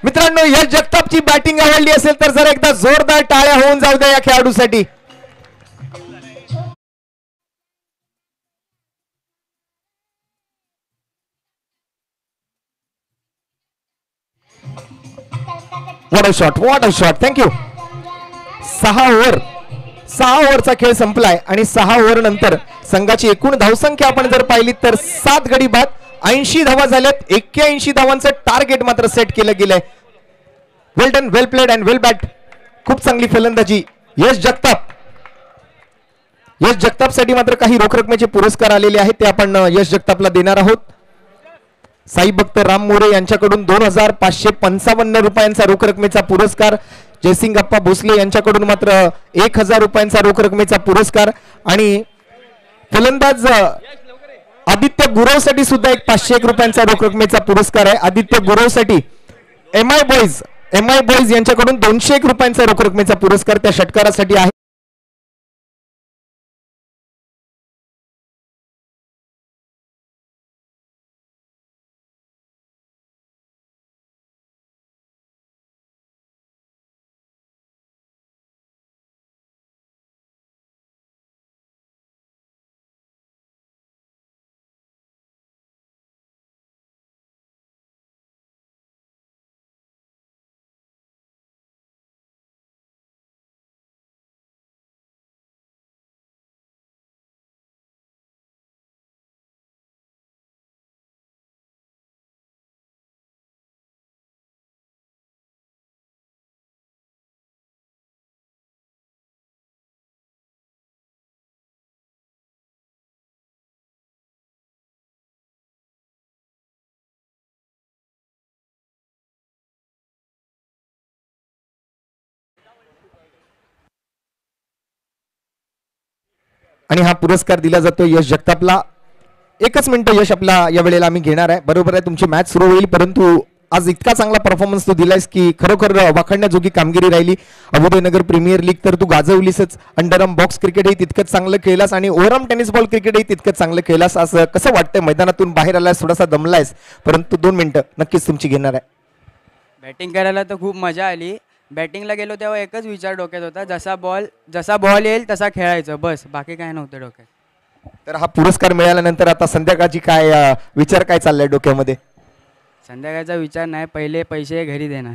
Speaker 1: मित्रांनो. यश जगतापची बॅटिंग आवडली असेल तर जरा एकदा जोरदार टाळ्या होऊन जाऊ द्या या खेळाडूसाठी. What a shot thank you. 6 ओव्हरचा खेळ संपलाय आणि 6 ओव्हर नंतर संघाची एकूण धावसंख्या आपण जर पाहिली तर 7 गडी बाद, 80 धावा झाल्यात. 81 धावांचं टार्गेट मात्र सेट केलं गेलंय. Well done, well played and well bat. खूप चांगली फलंदाजी यश जगताप. यश जगतापसाठी मात्र काही रोख रकमेचे पुरस्कार आलेले आहेत, ते आपण यश जगतापला देणार आहोत. साई भक्त राम मोरे यांच्याकडून 2555 रुपयांचा रोख रकमेचा पुरस्कार. जयसिंग अप्पा भोसले यांच्याकडून मात्र 1000 रुपयांचा रोख रकमेचा पुरस्कार. आणि फलंदाज आदित्य गुरवसाठी सुद्धा एक 501 रुपयांचा रोख रकमेचा पुरस्कार आहे. आदित्य गुरवसाठी एम आय बॉईज यांच्याकडून 201 रुपयांचा रोख रकमेचा पुरस्कार त्या षटकारासाठी आहे. आणि हा पुरस्कार दिला जातो यश जगतापला. 1 मिनिट यश आपला या वेळेला आम्ही घेणार आहे. बरोबर आहे, तुमची मॅच सुरू होईल, परंतु आज इतका चांगला परफॉर्मन्स तू दिलायस की खरोखर वाखाणण्याजोगी कामगिरी राहिली. अबुदयनगर प्रीमियर लीग तर तू गाजवलीसच, अंडरआर्म बॉक्स क्रिकेटही तितकंच चांगलं खेळलास आणि ओव्हरआर्म टेनिस बॉल क्रिकेटही तितकंच चांगलं खेळलास. असं कसं वाटतंय, मैदानातून बाहेर आलायस, थोडासा दमलायस, परंतु 2 मिनिटं नक्कीच तुमची घेणार आहे.
Speaker 4: बॅटिंग करायला तर खूप मजा आली. बॅटिंगला गेलो तेव्हा एकच विचार डोक्यात होता, जसा बॉल येईल तसा खेळायचं, बस, बाकी काय नव्हतं डोक्यात.
Speaker 1: तर हा पुरस्कार मिळाल्यानंतर आता संध्याकाळची काय विचार काय चाललाय डोक्यामध्ये?
Speaker 4: संध्याकाळचा विचार नाही, पहिले पैसे घरी देणार.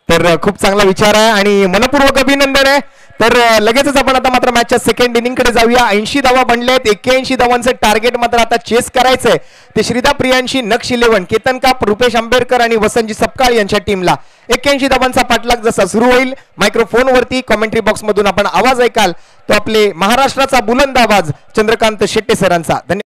Speaker 1: तर खूप चांगला विचार आहे आणि मनपूर्वक अभिनंदन आहे. तर लगेचच आपण आता मात्र मॅचच्या सेकंड इनिंग कडे जाऊया. 80 धावा बनलेत, 81 धावांचं टार्गेट मात्र आता चेस करायचंय. ते श्रीदा प्रियांशी, नक्ष 11, केतन काप, रुपेश आंबेडकर आणि वसंतजी सपकाळ यांच्या टीमला 81 धावांचा पाठलाग जसा सुरू होईल, मायक्रोफोन वरती कॉमेंट्री बॉक्स मधून आपण आवाज ऐकाल तो आपले महाराष्ट्राचा बुलंद आवाज चंद्रकांत शेट्टे सरांचा. धन्यवाद.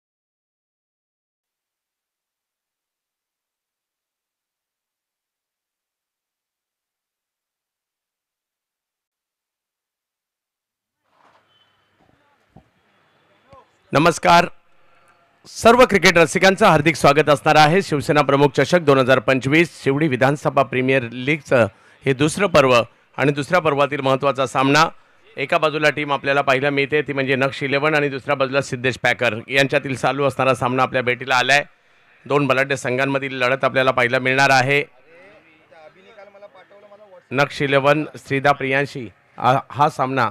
Speaker 2: नमस्कार, सर्व क्रिकेट रसिकांचं हार्दिक स्वागत असणार आहे. शिवसेना प्रमुख चषक 2025 शिवडी विधानसभा प्रीमियर लीगचं हे दुसरं पर्व आणि दुसऱ्या पर्वातील महत्त्वाचा सामना. एका बाजूला टीम आपल्याला पाहायला मिळते ती म्हणजे नक्ष 11 आणि दुसऱ्या बाजूला सिद्धेश पॅकर यांच्यातील चालू असणारा सामना आपल्या भेटीला आलाय. 2 बलाढ्य संघांमधील लढत आपल्याला पाहायला मिळणार आहे. नक्ष 11 श्रीदा प्रियांशी हा सामना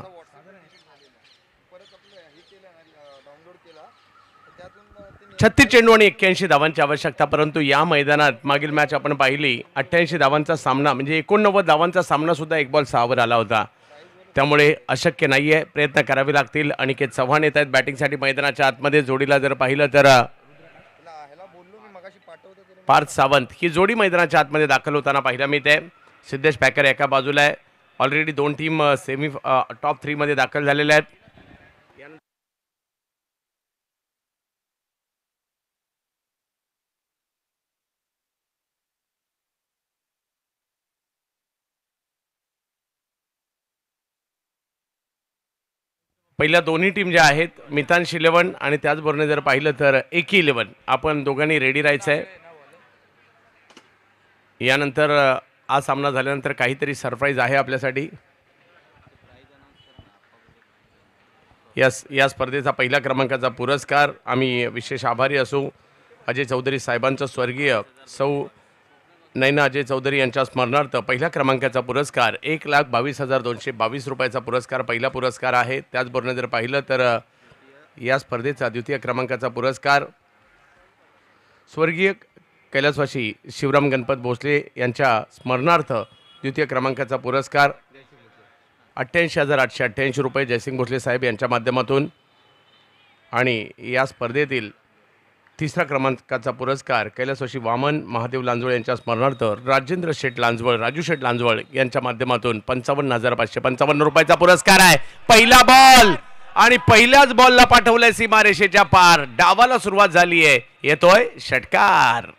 Speaker 2: 36 चेंडू आणि 81 धावांची आवश्यकता, परंतु या मैदानात मागील मॅच आपण पाहिली 88 धावांचा सामना म्हणजे 89 धावांचा सामना सुद्धा 1 बॉल 6 वर आला होता. त्यामुळे अशक्य नाही आहे, प्रयत्न करावे लागतील. अनिकेत चव्हाण येत आहेत बॅटिंगसाठी मैदानाच्या आतमध्ये. जोडीला जर पाहिलं तर पार्थ सावंत ही जोडी मैदानाच्या आतमध्ये दाखल होताना पाहायला मिळते. सिद्धेश पॅकर एका बाजूला आहे. ऑलरेडी 2 टीम सेमी टॉप 3 मध्ये दाखल झालेल्या आहेत. पहिल्या दोन्ही टीम ज्या आहेत मितांश 11 आणि त्याचबरोबर जर पाहिलं तर एकी 11 आपण दोघांनी रेडी राहायचं आहे. यानंतर हा सामना झाल्यानंतर काहीतरी सरप्राईज आहे आपल्यासाठी. या स्पर्धेचा पहिल्या क्रमांकाचा पुरस्कार आम्ही विशेष आभारी असू अजय चौधरी साहेबांचा स्वर्गीय सौ नैना अजय चौधरी यांच्या स्मरणार्थ पहिल्या क्रमांकाचा पुरस्कार 1,22,222 रुपयाचा पुरस्कार पहिला पुरस्कार आहे. त्याचबरोबर जर पाहिलं तर या स्पर्धेचा द्वितीय क्रमांकाचा पुरस्कार स्वर्गीय कैलासवासी शिवराम गणपत भोसले यांच्या स्मरणार्थ द्वितीय क्रमांकाचा पुरस्कार 88,888 रुपये जयसिंग भोसले साहेब यांच्या माध्यमातून. आणि या स्पर्धेतील तिसरा क्रमांकाचा पुरस्कार कैलासवासी वामन महादेव लांजवळ यांच्या स्मरणार्थ राजेंद्र शेठ लांजवळ राजू शेठ लांजवळ यांच्या माध्यमातून 55,555 रुपयाचा पुरस्कार आहे. पहिला बॉल आणि पहिल्याच बॉलला पाठवलंय सीमारेषेच्या पार. डावाला सुरुवात झाली आहे. येतोय षटकार.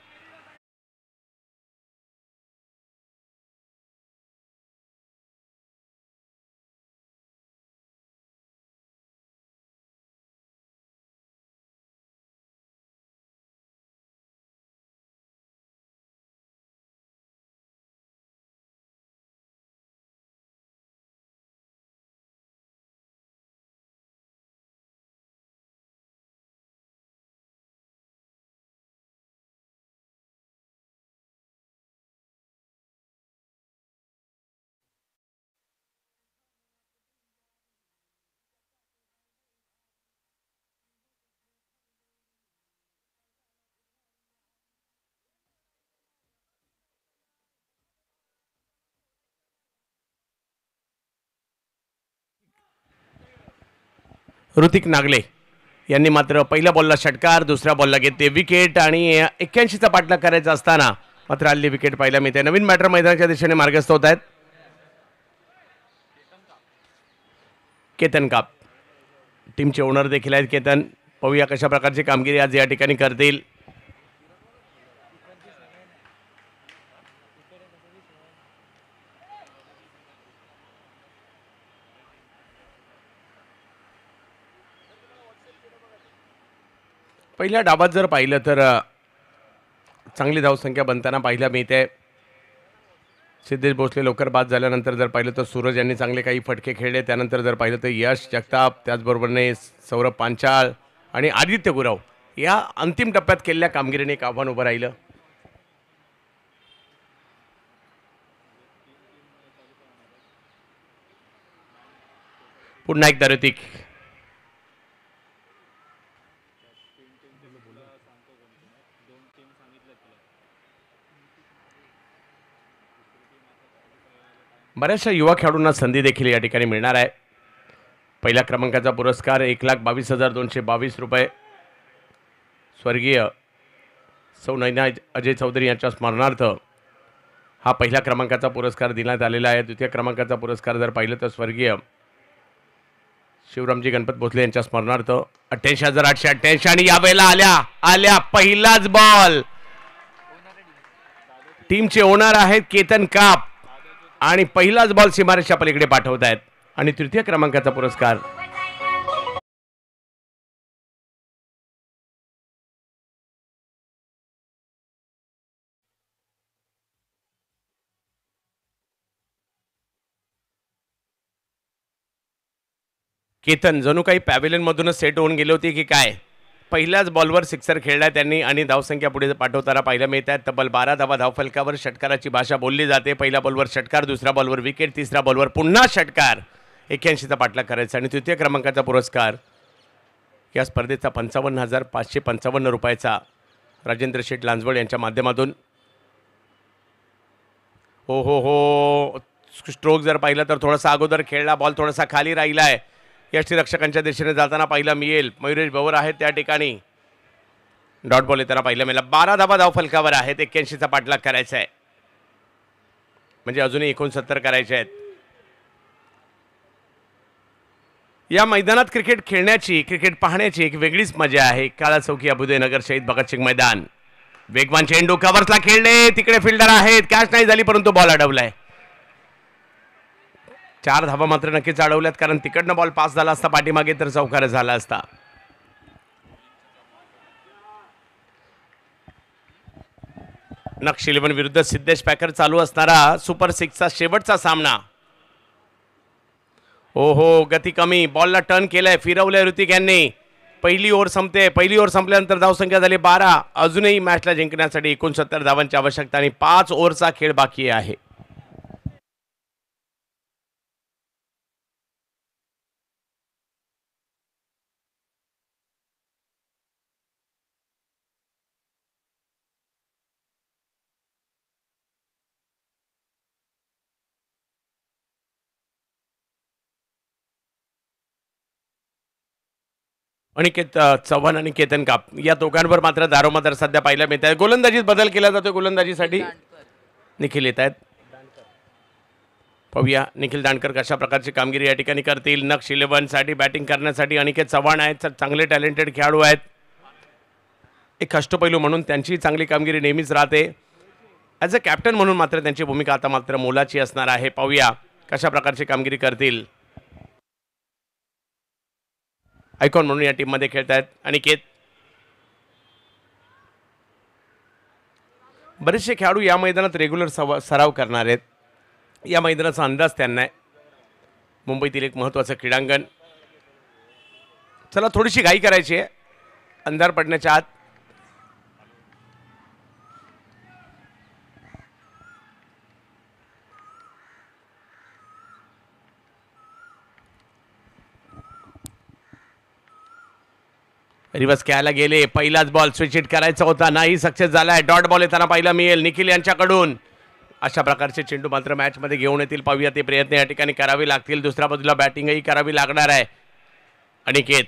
Speaker 2: ऋतिक नागले यांनी मात्र पहिल्या बॉलला षटकार, दुसऱ्या बॉलला घेतले विकेट आणि 81चा पाठलाग करायचा असताना मात्र हल्ली विकेट पाहायला मिळते. नवीन बॅटर मैदानाच्या दिशेने मार्गस्थ होत आहेत. केतन काप टीमचे ओनर देखील आहेत. केतन, पाहूया कशा प्रकारची कामगिरी आज या ठिकाणी करतील. पहिल्या डावात जर पाहिलं तर चांगली धावसंख्या बनताना पाहायला मिळते. सिद्धेश भोसले लवकर बाद झाल्यानंतर जर पाहिलं तर सूरज यांनी चांगले काही फटके खेळले. त्यानंतर जर पाहिलं तर यश जगताप, त्याचबरोबरने सौरभ पांचाळ आणि आदित्य गुरव या अंतिम टप्प्यात केलेल्या कामगिरीने एक आव्हान उभं राहिलं. पुन्हा एकदा ऋतिक बऱ्याचशा युवा खेळाडूंना संधी देखील या ठिकाणी मिळणार आहे. पहिल्या क्रमांकाचा पुरस्कार 1,22,222 रुपये स्वर्गीय सौ नैना अजय चौधरी यांच्या स्मरणार्थ हा पहिल्या क्रमांकाचा पुरस्कार देण्यात आलेला आहे. द्वितीय क्रमांकाचा पुरस्कार जर पाहिलं तर स्वर्गीय शिवरामजी गणपत भोसले यांच्या स्मरणार्थ 88,888 आणि यावेळेला आल्या पहिलाच बॉल. टीमचे ओनर आहेत केतन काप आणि पहिलाच बॉल सीमारेषा पलीकडे पाठवत आहेत आणि तृतीय क्रमांकाचा पुरस्कार केतन जणू काही पॅव्हिलियन मधूनच सेट होऊन गेले होते की काय. पहिल्याच बॉलवर सिक्सर खेळलाय त्यांनी आणि धावसंख्या पुढे पाठवताना पाहायला मिळत आहेत. तब्बल 12 धावा धावफलकावर. षटकाराची भाषा बोलली जाते. पहिल्या बॉलवर षटकार, दुसऱ्या बॉलवर विकेट, तिसऱ्या बॉलवर पुन्हा षटकार. 81चा पाठलाग करायचा आणि तृतीय क्रमांकाचा पुरस्कार या स्पर्धेचा 55,555 रुपयाचा राजेंद्र शेठ लांजवड यांच्या माध्यमातून. हो हो हो, स्ट्रोक जर पाहिलं तर थोडासा अगोदर खेळला, बॉल थोडासा खाली राहिला आहे. यष्टीरक्षकांच्या दिशेने जाताना पाहिला मिळेल. मयुरेश भवर आहेत त्या ठिकाणी. डॉट बॉल येताना पाहिलं मिळेल. 12 धावा धाव फलकावर आहेत. 81चा पाठलाग करायचा आहे, म्हणजे अजूनही 69 करायचे आहेत. या मैदानात क्रिकेट खेळण्याची, क्रिकेट पाहण्याची एक वेगळीच मजा आहे. काळा चौकी अभुदयनगर शहीद भगतसिंग मैदान. वेगवान चेंडू कव्हर्सला खेळले, तिकडे फिल्डर आहेत. कॅच नाही झाली परंतु बॉल अडवलाय. 4 धावा मात्र नक्कीच अडवल्यात, कारण तिकडनं बॉल पास झाला असता पाठीमागे तर चौकार झाला असता. नक्ष 11 विरुद्ध सिद्धेश पॅकर चालू असणारा सुपर 6चा शेवटचा सामना. ओहो, गती कमी, बॉलला टर्न केलंय, फिरवलंय ऋतिक यांनी. पहिली ओव्हर संपते. पहिली ओव्हर संपल्यानंतर धावसंख्या झाली 12. अजूनही मॅचला जिंकण्यासाठी 69 धावांची आवश्यकता आणि 5 ओव्हरचा खेळ बाकी आहे. अनिकेत चव्हाण आणि केतन काप या दोघांवर मात्र दारोमदार सध्या पाहायला मिळत आहे. गोलंदाजीत बदल केला जातो. गोलंदाजीसाठी निखिल येत आहेत. पाहूया निखिल दांडकर कशा प्रकारची कामगिरी या ठिकाणी करतील. नक्ष 11 साठी बॅटिंग करण्यासाठी अनिकेत चव्हाण आहेत. चांगले टॅलेंटेड खेळाडू आहेत. एक अष्टपैलू म्हणून त्यांची चांगली कामगिरी नेहमीच राहते. ॲज अ कॅप्टन म्हणून मात्र त्यांची भूमिका आता मात्र मोलाची असणार आहे. पाहूया कशा प्रकारची कामगिरी करतील. आयकॉन म्हणून या टीममध्ये खेळत आहेत अनिकेत. बरेचसे खेळाडू या मैदानात रेग्युलर सराव करणार आहेत. या मैदानाचा अंदाज त्यांना आहे. मुंबईतील एक महत्त्वाचं क्रीडांगण. चला थोडीशी घाई करायची आहे अंधार पडण्याच्या आत. रिवर्स खेळायला गेले. पहिलाच बॉल स्विच हिट करायचा होता, नाही सक्सेस झालाय. डॉट बॉल येताना पाहिला मिळेल निखिल यांच्याकडून. अशा प्रकारचे चेंडू मात्र मॅचमध्ये घेऊन येतील. पाहूया ते प्रयत्न या ठिकाणी करावे लागतील. दुसऱ्या बाजूला बॅटिंगही करावी लागणार आहे. अनिकेत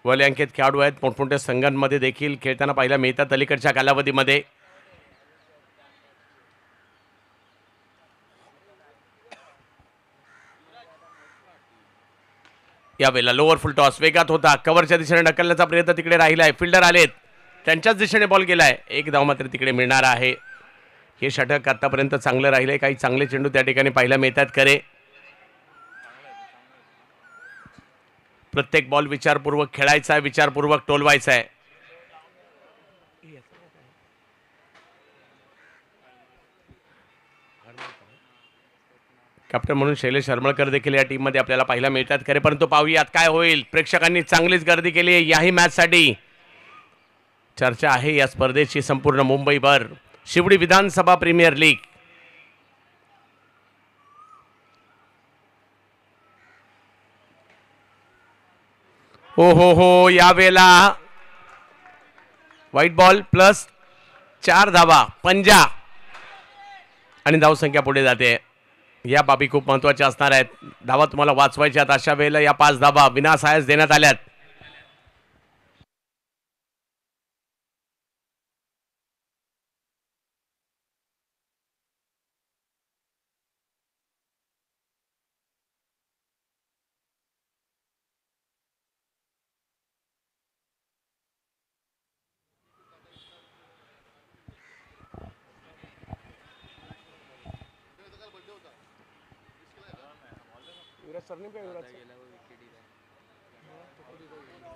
Speaker 2: वलयांकित खेळाडू आहेत. मोठमोठ्या संघांमध्ये देखील खेळताना पाहायला मिळतात अलीकडच्या कालावधीमध्ये. यावेळेला लोअर फुल टॉस वेगात होता. कव्हरच्या दिशेने ढकलण्याचा प्रयत्न तिकडे राहिलाय. फिल्डर आलेत, त्यांच्याच दिशेने बॉल गेलाय. एक धाव मात्र तिकडे मिळणार आहे. हे षटक आतापर्यंत चांगलं राहिलंय. काही चांगले चेंडू त्या ठिकाणी पाहायला मिळतात. करे प्रत्येक बॉल विचारपूर्वक खेळायचा आहे, विचारपूर्वक टोलवायचा आहे. कॅप्टन म्हणून शैलेश हरमळकर देखील या टीममध्ये आपल्याला पाहायला मिळतात. खरे परंतु पाहूयात काय होईल. प्रेक्षकांनी चांगलीच गर्दी केली आहे याही मॅचसाठी. चर्चा आहे या स्पर्धेची संपूर्ण मुंबईभर. शिवडी विधानसभा प्रीमियर लीग. हो हो हो, यावेळेला व्हाईट बॉल प्लस 4 धावा, पंजा आणि धावसंख्या पुढे जाते. या बाबी खूप महत्त्वाच्या असणार आहेत. धावा तुम्हाला वाचवायच्या आहेत. अशा वेळेला या 5 धावा विनासायास देण्यात आल्यात.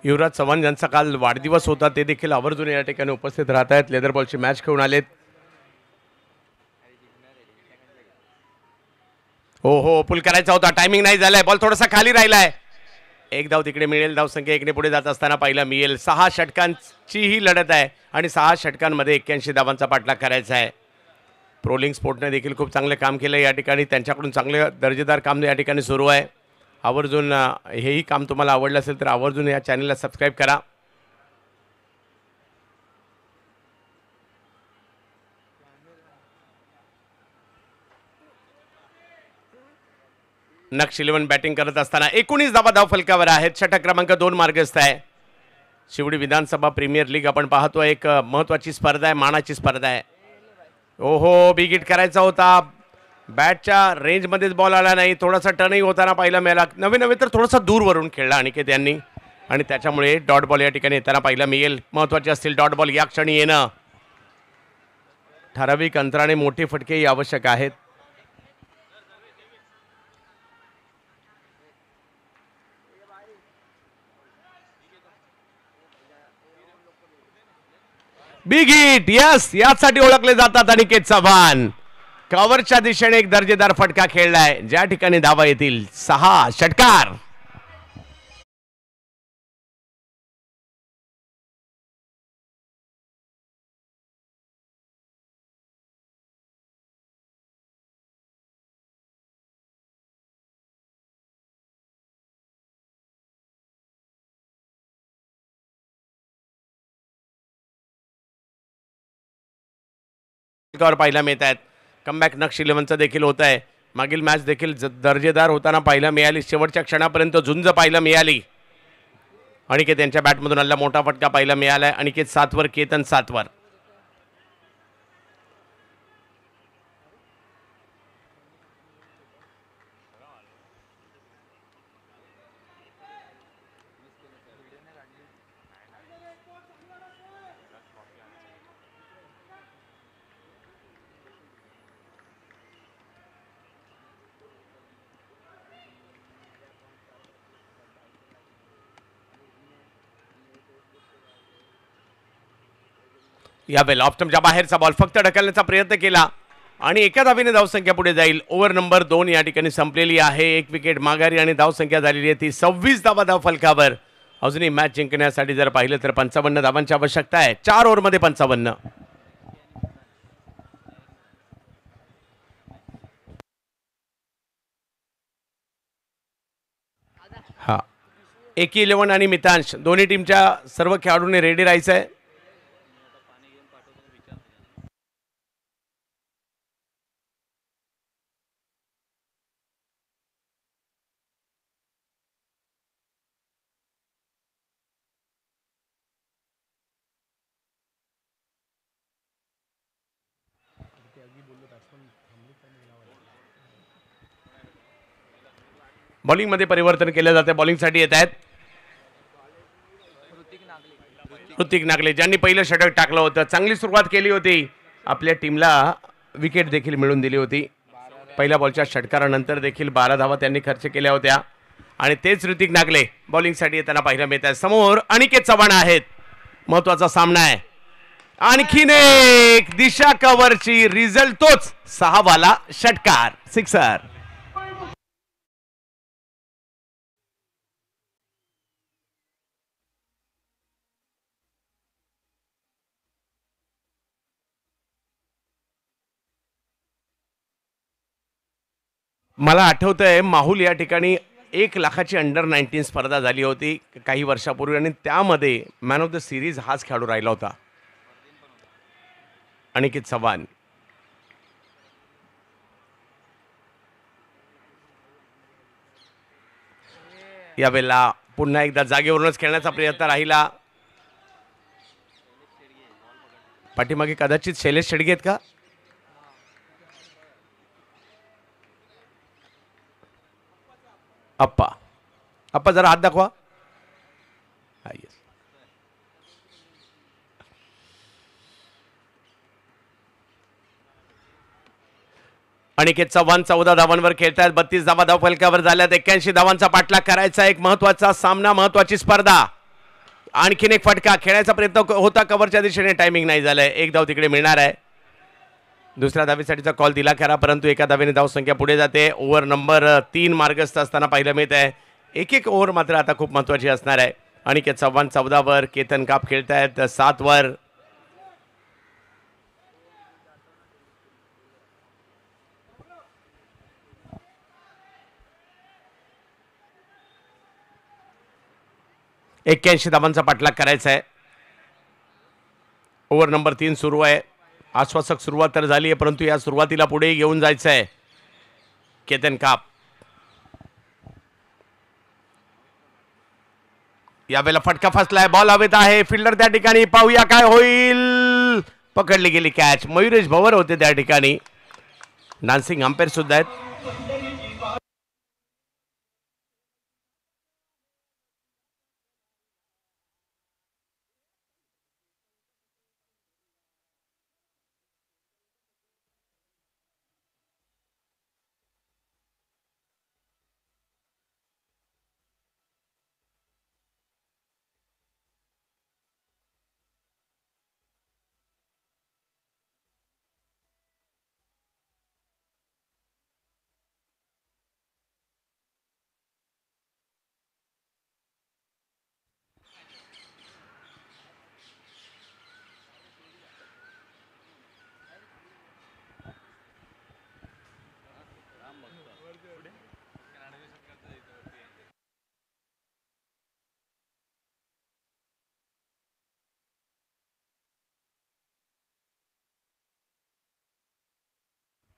Speaker 2: युवराज चव्हाण यांचा काल वाढदिवस होता, ते देखील आवर्जून या ठिकाणी उपस्थित राहत आहेत. लेदर बॉलची मॅच खेळून आलेत. हो हो, पुल करायचा होता, टायमिंग नाही झालाय. बॉल थोडासा खाली राहिलाय. एक धाव तिकडे मिळेल. धावसंख्या 1ने पुढे जात असताना पाहायला मिळेल. 6 षटकांची ही लढत आहे आणि 6 षटकांमध्ये 81 धावांचा पाठलाग करायचा आहे. प्रोलिंग स्पोर्टने देखील खूप चांगले काम केलं या ठिकाणी. त्यांच्याकडून चांगले दर्जेदार काम या ठिकाणी सुरू आहे. आवर्जून हेही काम तुम्हाला आवडलं असेल तर आवर्जून या चॅनलला सबस्क्राईब करा. नक्ष 11 बॅटिंग करत असताना 19 धावा धावफलकावर आहेत. षटक क्रमांक 2 मार्गस्थ आहे. शिवडी विधानसभा प्रीमियर लीग आपण पाहतो, एक महत्त्वाची स्पर्धा आहे, मानाची स्पर्धा आहे. ओहो, बिग हिट करायचा होता, बॅटच्या रेंजमध्येच बॉल आला नाही. थोडासा टर्नही होताना पाहायला मिळाला. नवे तर थोडासा दूरवरून खेळला अनिकेत यांनी आणि त्याच्यामुळे डॉट बॉल या ठिकाणी येताना पाहायला मिळेल. महत्त्वाचे असतील डॉट बॉल या क्षणी येणं. ठराविक अंतराने मोठे फटकेही आवश्यक आहेत. बिग हिट, यस, यासाठी ओळखले जातात अनिकेत चव्हाण. कव्हरच्या दिशेने एक दर्जेदार फटका खेळलाय, ज्या ठिकाणी धावा येतील 6. षटकार. पाहायला मिळत आहेत. कमबॅक नक्ष 11चं देखील होत आहे. मागील मॅच देखील दर्जेदार होताना पाहायला मिळाली. शेवटच्या क्षणापर्यंत झुंज पाहायला मिळाली. अनिकेत यांच्या बॅटमधून आलेला मोठा फटका पाहायला मिळालाय. अनिकेत 7 वर, केतन 7 वर. यावेळेला ऑप्टमच्या बाहेरचा बॉल फक्त ढकलण्याचा प्रयत्न केला आणि एका धावेने धावसंख्या पुढे जाईल. ओव्हर नंबर 2 या ठिकाणी संपलेली आहे. एक विकेट माघारी आणि धावसंख्या झालेली आहे ती 26 धावा धावफलकावर. अजूनही मॅच जिंकण्यासाठी जर पाहिलं तर 55 धावांची आवश्यकता आहे. 4 ओव्हरमध्ये 55. हा, एकी 11 आणि मितांश दोन्ही टीमच्या सर्व खेळाडूंनी रेडी राहायचं आहे. बॉलिंगमध्ये परिवर्तन केले जाते. बॉलिंगसाठी येत आहेत ऋतिक नागले, ज्यांनी पहिलं षटक टाकलं होतं. चांगली सुरुवात केली होती. आपल्या टीमला विकेट देखील मिळून दिली होती. पहिल्या बॉलच्या षटकारानंतर देखील 12 धावा त्यांनी खर्च केल्या होत्या आणि तेच ऋतिक नागले बॉलिंगसाठी येताना पाहायला मिळत आहे. समोर अनिकेत चव्हाण आहेत. महत्वाचा सामना आहे. आणखीन एक दिशा कव्हरची, रिझल्ट तोच 6 वाला षटकार, सिक्सर. मला आठवतंय माहुल या ठिकाणी 1 लाखाची अंडर 19 स्पर्धा झाली होती काही वर्षापूर्वी आणि त्यामध्ये मॅन ऑफ द सिरीज हाच खेळाडू राहिला होता, अनिकेत चव्हाण. यावेळेला पुन्हा एकदा जागेवरूनच खेळण्याचा प्रयत्न राहिला. पाठीमागे कदाचित शैलेश शेडगे आहेत का? अप्पा जरा हात दाखवा. अनिकेत चव्हाण 14 धावांवर खेळतात. 32 धावा धावफलकावर झाल्यात. 81 धावांचा पाठलाग करायचा. एक महत्वाचा सामना, महत्वाची स्पर्धा. आणखीन एक फटका खेळायचा प्रयत्न होता कव्हरच्या दिशेने, टायमिंग नाही झालंय. एक धाव तिकडे मिळणार आहे. दुसऱ्या धावेसाठीचा कॉल दिला खरा, परंतु एका धावेने धावसंख्या पुढे जाते. ओव्हर नंबर 3 मार्गस्थ असताना पाहायला मिळत आहे. एक ओव्हर मात्र आता खूप महत्वाची असणार आहे. अनिकेत चव्हाण 14 वर, केतन काप खेळतायत 7 वर. 81 धावांचा पाठलाग करायचा आहे. ओव्हर नंबर 3 सुरू आहे. आश्वासक सुरुवात तर झाली आहे, परंतु या सुरुवातीला पुढे घेऊन जायचं आहे केतन काप. यावेळेला फटका फसलाय, बॉल हवेत आहे, फिल्डर त्या ठिकाणी, पाहूया काय होईल. पकडली गेली कॅच. मयुरेश भवर होते त्या ठिकाणी, डान्सिंग अंपायर सुद्धा आहेत.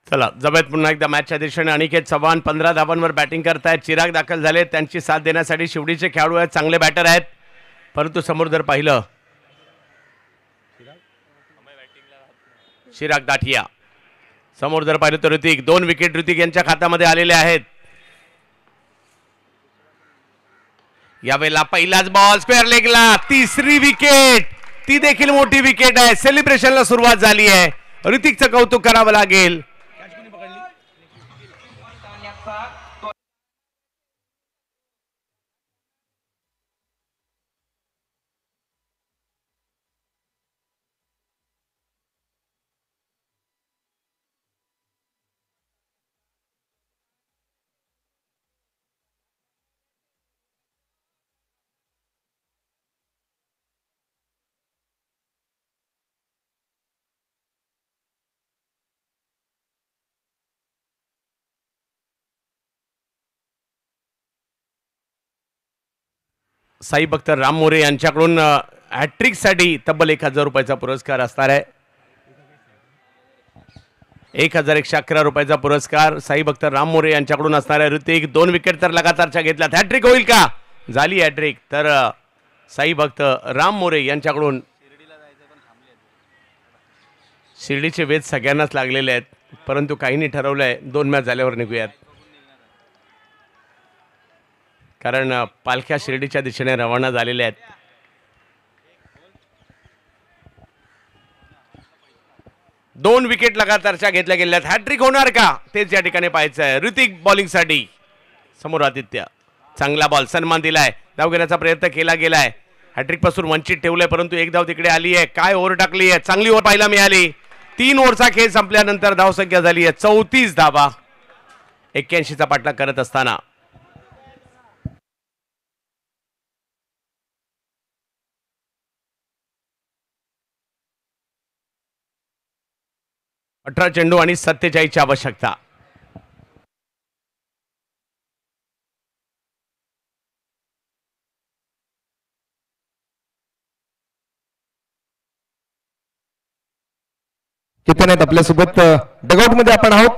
Speaker 2: चला जवळ पुन्हा एकदा मॅचच्या दिशेने अनिकेत चव्हाण 15 धावांवर बॅटिंग करतायत. चिराग दाखल झाले, त्यांची साथ देण्यासाठी शिवडीचे खेळाडू आहेत, चांगले बॅटर आहेत. परंतु समोर जर पाहिलं, चिराग दाठिया समोर जर पाहिलं तर ऋतिक, 2 विकेट ऋतिक यांच्या खात्यामध्ये आलेले आहेत. यावेळेला पहिलाच बॉल स्क्वेअर लेगला, तिसरी विकेट, ती देखील मोठी विकेट आहे. सेलिब्रेशनला सुरुवात झाली आहे. ऋतिकचं कौतुक करावं लागेल. साई भक्त राम मोरे यांच्याकडून हॅट्रिकसाठी तब्बल 1000 रुपयाचा पुरस्कार असणार आहे. 1111 रुपयाचा पुरस्कार साई भक्त राम मोरे यांच्याकडून असणार आहे. ऋतिक 2 विकेट तर लगातारच्या घेतल्यात. हॅट्रिक होईल का? झाली हॅट्रिक. तर साई भक्त राम मोरे यांच्याकडून शिर्डीचे वेध सगळ्यांनाच लागलेले आहेत, परंतु काहींनी ठरवलंय 2 मॅच झाल्यावर निघूयात, कारण पालख्या शिर्डीच्या दिशेने रवाना झालेल्या आहेत. दोन विकेट लगातारच्या घेतल्या गेल्या आहेत. हॅट्रिक होणार का तेच या ठिकाणी पाहायचं आहे. ऋतिक बॉलिंगसाठी, समोर आदित्य, चांगला बॉल, सन्मान दिलाय, धाव घेण्याचा प्रयत्न केला गेलाय, हॅट्रिक पासून वंचित ठेवलंय, परंतु एक धाव तिकडे आली आहे. काय ओव्हर टाकली आहे, चांगली ओव्हर पाहायला मिळाली. 3 ओव्हरचा खेळ संपल्यानंतर धावसंख्या झाली आहे 34 धावा. 81चा पाठलाग करत असताना अठरा चेंडू आणि 47ची आवश्यकता.
Speaker 1: किती आहेत आपल्यासोबत डगआउट मध्ये आपण आहोत.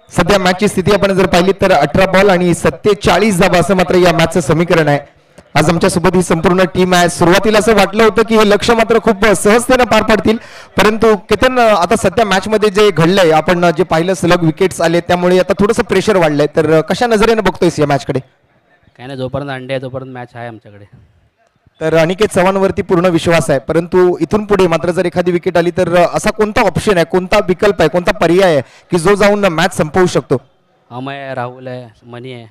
Speaker 1: सध्या मॅचची स्थिती आपण जर पाहिली तर 18 बॉल आणि 47 धावा असं मात्र या मॅचचं समीकरण आहे. आज आमच्या सोबत ही संपूर्ण टीम आहे. सुरुवातीला असं वाटलं होतं की हे लक्ष मात्र खूप सहजतेने पार पाडतील, परंतु केतन आता सध्या मॅच मध्ये जे घडलंय, आपण जे पाहिलं सलग विकेट्स आले, त्यामुळे आता थोडंसं प्रेशर वाढलंय. तर कशा नजरेने बघतोयस या मॅच कडे?
Speaker 5: काय नाही, जोपर्यंत अंडे आहे तोपर्यंत मॅच आहे आमच्याकडे.
Speaker 1: तर अनिकेत चव्हाणवरती पूर्ण विश्वास आहे, परंतु इथून पुढे मात्र जर एखादी विकेट आली तर असा कोणता ऑप्शन आहे, कोणता विकल्प आहे, कोणता पर्याय आहे की जो जाऊन मॅच संपवू शकतो?
Speaker 5: अमय आहे, राहुल आहे, मनी आहे.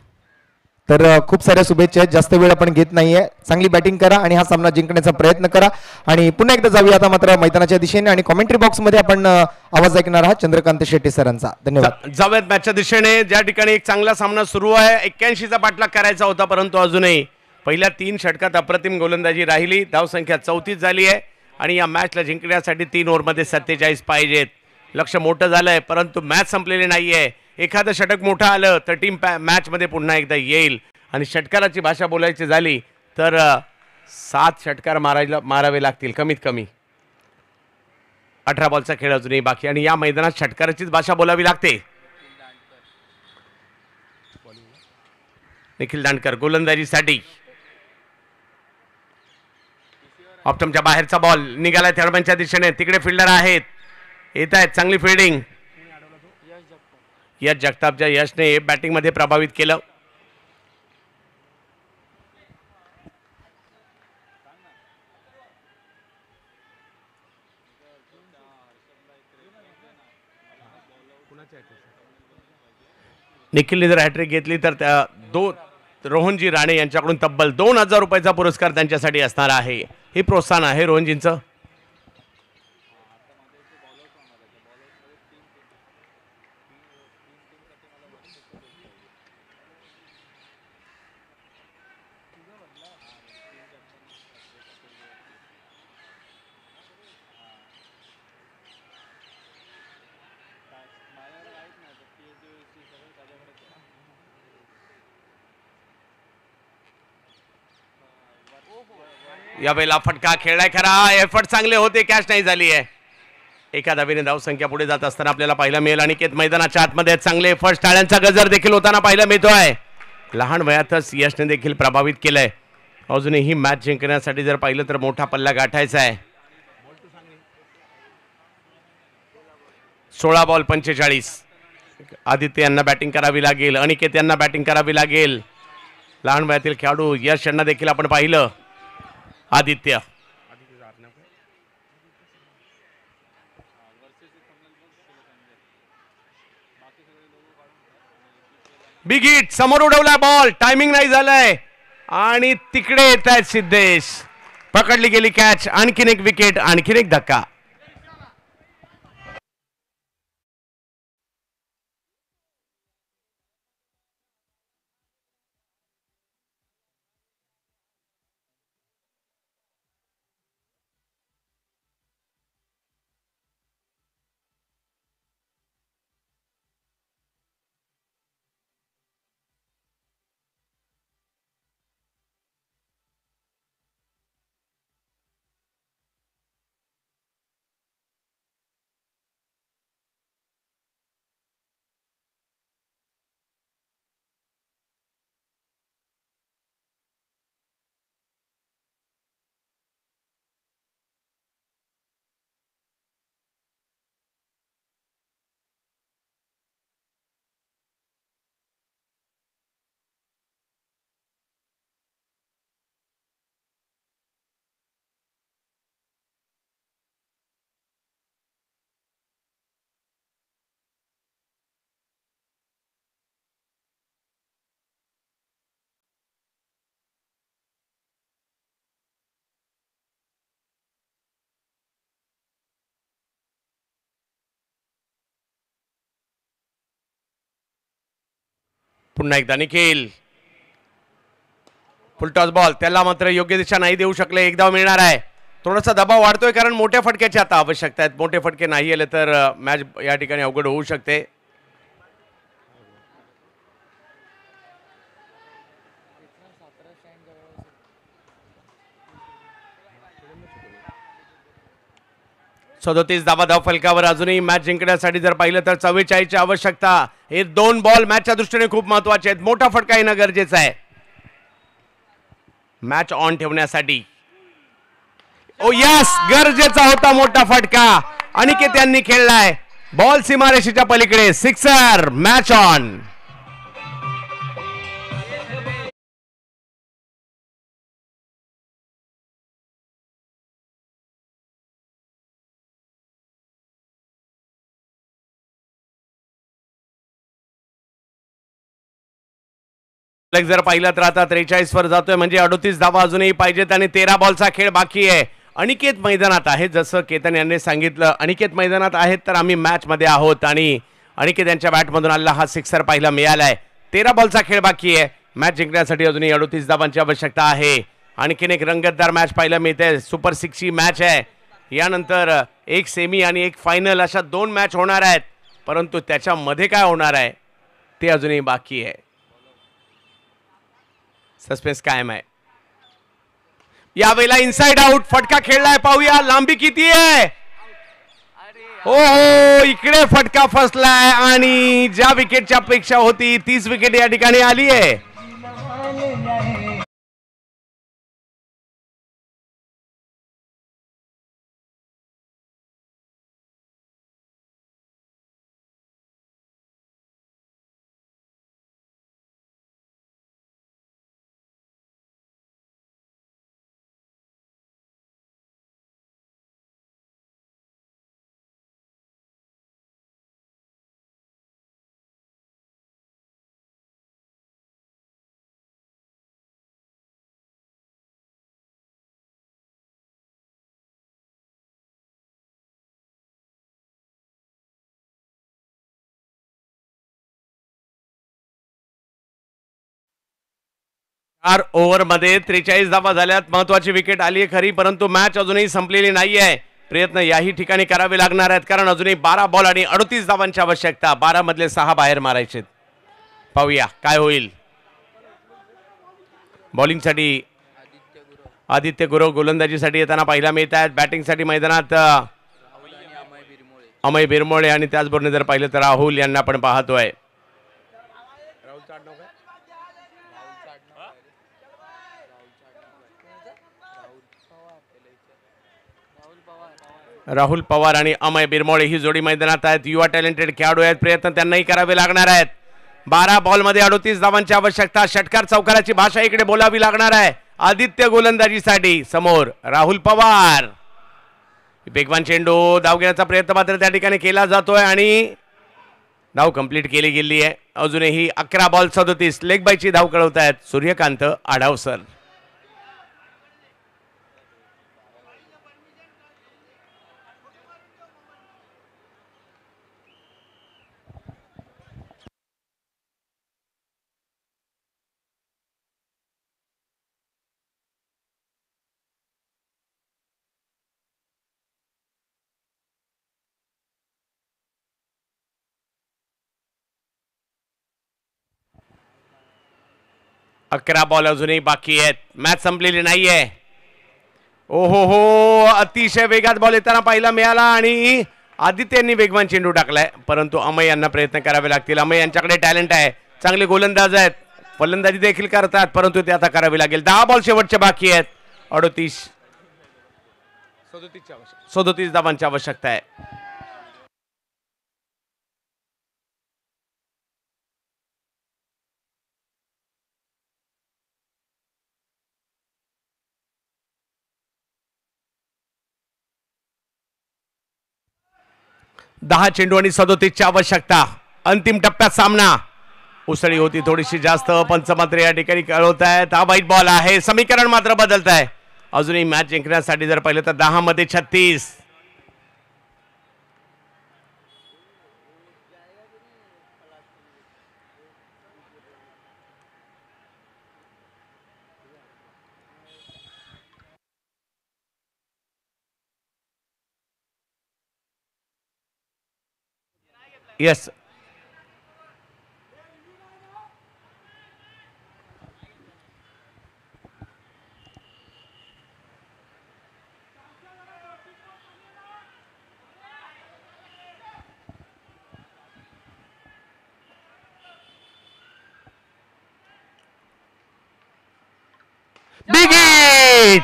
Speaker 1: तर खूप साऱ्या शुभेच्छा आहेत. जास्त वेळ आपण घेत नाहीये. चांगली बॅटिंग करा आणि हा सामना जिंकण्याचा प्रयत्न करा. आणि पुन्हा एकदा जाऊया आता मात्र मैदानाच्या दिशेने, आणि कॉमेंट्री बॉक्स मध्ये आपण आवाज ऐकणार आहात चंद्रकांत शेट्टी सरांचा. धन्यवाद.
Speaker 2: जाऊयात मॅचच्या दिशेने, ज्या ठिकाणी एक चांगला सामना सुरू आहे. 81चा पाठलाग करायचा होता, परंतु अजूनही पहिल्या 3 षटकात अप्रतिम गोलंदाजी राहिली. धावसंख्या 34 झाली आहे आणि या मॅचला जिंकण्यासाठी 3 ओव्हरमध्ये 47 पाहिजेत. लक्ष मोठं झालंय, परंतु मॅच संपलेली नाहीये. एखादं षटक मोठं आलं तर टीम मॅच मध्ये पुन्हा एकदा येईल. आणि षटकाराची भाषा बोलायची झाली तर 7 षटकार मारावे लागतील कमीत कमी. 18 बॉलचा खेळ अजूनही बाकी आणि या मैदानात षटकाराचीच भाषा बोलावी लागते. निखिल दांडकर गोलंदाजीसाठी. ऑप्टमच्या बाहेरचा बॉल निघालाय थर्डमॅनच्या दिशेने. तिकडे फिल्डर आहेत, येत आहेत, चांगली फिल्डिंग. यश जगतापच्या यशने बॅटिंग मध्ये प्रभावित केलं. निखिलने जर हॅट्रिक घेतली तर रोहनजी राणे यांच्याकडून तब्बल 2000 रुपयाचा पुरस्कार त्यांच्यासाठी असणार आहे. हे प्रोत्साहन आहे रोहनजींचं. यावेळेला फटका खेळलाय खरा. एफर्ट चांगले होते, कॅच नाही झाली आहे. एका धावेने धावसंख्या पुढे जात असताना आपल्याला पाहायला मिळेल. अनिकेत मैदानाच्या आतमध्ये चांगले एफर्ट, टाळ्यांचा गजर देखील होताना पाहायला मिळतोय. लहान वयातच यशने देखील प्रभावित केलंय. अजूनही मॅच जिंकण्यासाठी जर पाहिलं तर मोठा पल्ला गाठायचा आहे. 16 बॉल 45. आदित्य यांना बॅटिंग करावी लागेल, अनिकेत यांना बॅटिंग करावी लागेल. लहान वयातील खेळाडू यश यांना देखील आपण पाहिलं. आदित्य बिग हिट, समोर उडवला बॉल, टायमिंग नाही झालंय आणि तिकडे येत आहेत सिद्धेश. पकडली गेली कॅच. आणखीन एक विकेट, आणखीन एक धक्का. पुन्हा एकदा निखिल. फुलटॉस बॉल, त्याला मात्र योग्य दिशा नाही देऊ शकले. एक धाव मिळणार आहे. थोडासा दबाव वाढतोय कारण मोठ्या फटक्याची आता आवश्यकता आहे. मोठे फटके नाही आले तर मॅच या ठिकाणी अवघड होऊ शकते. धावा धाव फलकावर. अजूनही मॅच जिंकण्यासाठी जर पाहिलं तर 44 ची आवश्यकता. हे 2 बॉल मॅचच्या दृष्टीने खूप महत्वाचे आहेत. मोठा फटका येणं गरजेचं आहे मॅच ऑन ठेवण्यासाठी. ओ यस, गरजेचा होता मोठा फटका. अनिकेत यांनी खेळलाय. बॉल सीमारेषेच्या पलीकडे, सिक्सर. Match on. जर पाहिलं तर आता 43 वर जातोय म्हणजे 38 धावा अजूनही पाहिजेत आणि 13 बॉलचा खेळ बाकी आहे. अनिकेत मैदानात आहे, जसं केतन यांनी सांगितलं. अनिकेत मैदानात आहेत तर आम्ही मॅच मध्ये आहोत आणि अनिकेत यांच्या बॅटमधून आलेला हा सिक्सर पाहायला मिळालाय. 13 बॉलचा खेळ बाकी आहे. मॅच जिंकण्यासाठी अजूनही 38 धावांची आवश्यकता आहे. आणखीन एक रंगतदार मॅच पाहायला मिळते. सुपर 6 ची मॅच आहे. यानंतर एक सेमी आणि एक फायनल अशा 2 मॅच होणार आहेत. परंतु त्याच्यामध्ये काय होणार आहे ते अजूनही बाकी आहे. सस्पेन्स कायम आहे. यावेळेला इनसाइड आउट फटका खेळलाय, पाहूया लांबी किती आहे. हो हो, इकडे फटका फसलाय आणि ज्या विकेटची अपेक्षा होती तीच विकेट या ठिकाणी आली आहे. चार ओव्हर मध्ये 43 धावा झाल्यात. महत्वाची विकेट आली आहे खरी, परंतु मॅच अजूनही संपलेली नाहीये. प्रयत्न याही ठिकाणी करावे लागणार आहेत, कारण अजूनही 12 बॉल आणि 38 धावांची आवश्यकता. 12 मधले 6 बाहेर मारायचे. पाहूया काय होईल. बॉलिंगसाठी आदित्य गुरव, गोलंदाजीसाठी येताना पाहिला मिळत आहेत. बॅटिंगसाठी मैदानात अमय बिरमोळे आणि त्याचबरोबर जर पाहिलं तर राहुल यांना पण पाहतोय. राहुल पवार आणि अमय बिरमोळे ही जोडी मैदानात आहेत. युवा टॅलेंटेड खेळाडू आहेत, प्रयत्न त्यांनाही करावे लागणार आहेत. 12 बॉल मध्ये 38 धावांची आवश्यकता. षटकार चौकाराची भाषा इकडे बोलावी लागणार आहे. आदित्य गोलंदाजीसाठी, समोर राहुल पवार. वेगवान चेंडू, धाव घेण्याचा प्रयत्न मात्र त्या ठिकाणी केला जातोय आणि धाव कंप्लीट केली गेली आहे. अजूनही 11 बॉल 37. लेग बायची धाव कळवत आहेत सूर्यकांत आढाव सर. अकरा बॉल अजूनही बाकी आहेत. मॅच संपलेली नाहीये. ओहो हो, अतिशय वेगात बॉल येताना पाहायला मिळाला आणि आदित्यांनी वेगवान चेंडू टाकलाय, परंतु अमय यांना प्रयत्न करावे लागतील. अमय यांच्याकडे टॅलेंट आहे, चांगले गोलंदाज आहेत, फलंदाजी देखील करतात, परंतु ते आता करावे लागेल. 10 बॉल शेवटचे बाकी आहेत. 37 धावांची आवश्यकता आहे. दहा चेंडू आणि 37ची आवश्यकता. अंतिम टप्प्यात सामना. उसळी होती थोडीशी जास्त, पंच मात्र या ठिकाणी कळवत आहेत. हा वाईट बॉल आहे. समीकरण मात्र बदलत आहे. अजूनही मॅच जिंकण्यासाठी जर पाहिलं तर 10 मध्ये 36. Yes, big hit.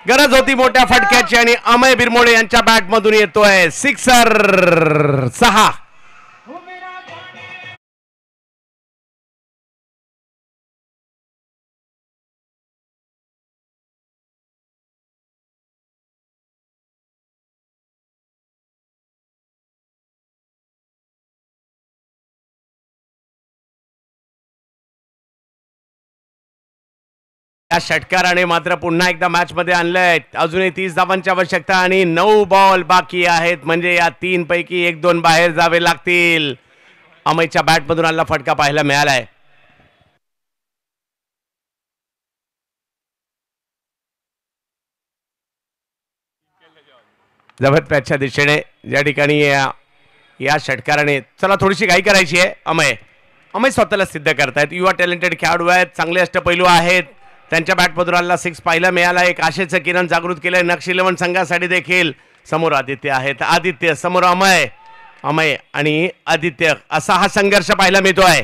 Speaker 2: गरज होती मोठ्या फटक्याची आणि अमय बिरमोळे यांच्या बॅट मधून येतोय सिक्सर. 6. या षटकाराने मात्र पुन्हा एकदा मॅच मध्ये आणलंय. अजूनही 30 धावांची आवश्यकता आणि 9 बॉल बाकी आहेत, म्हणजे या 3 पैकी 1-2 बाहेर जावे लागतील. अमयच्या बॅट मधून आलेला फटका पाहायला मिळालाय. जबत पॅचच्या दिशेने या ठिकाणी या षटकाराने चला थोडीशी घाई करायची आहे. अमय स्वतःला सिद्ध करतायत. युवा टॅलेंटेड खेळाडू आहेत, चांगले अष्टपैलू आहेत, त्यांच्या बॅटपदराला 6 पाहायला मिळाला. एक आशेचं किरण जागृत केलंय नक्षी 11 संघासाठी देखील. समोर आदित्य आहेत, आदित्य समोर अमय, अमय आणि आदित्य असा हा संघर्ष पाहायला मिळतोय.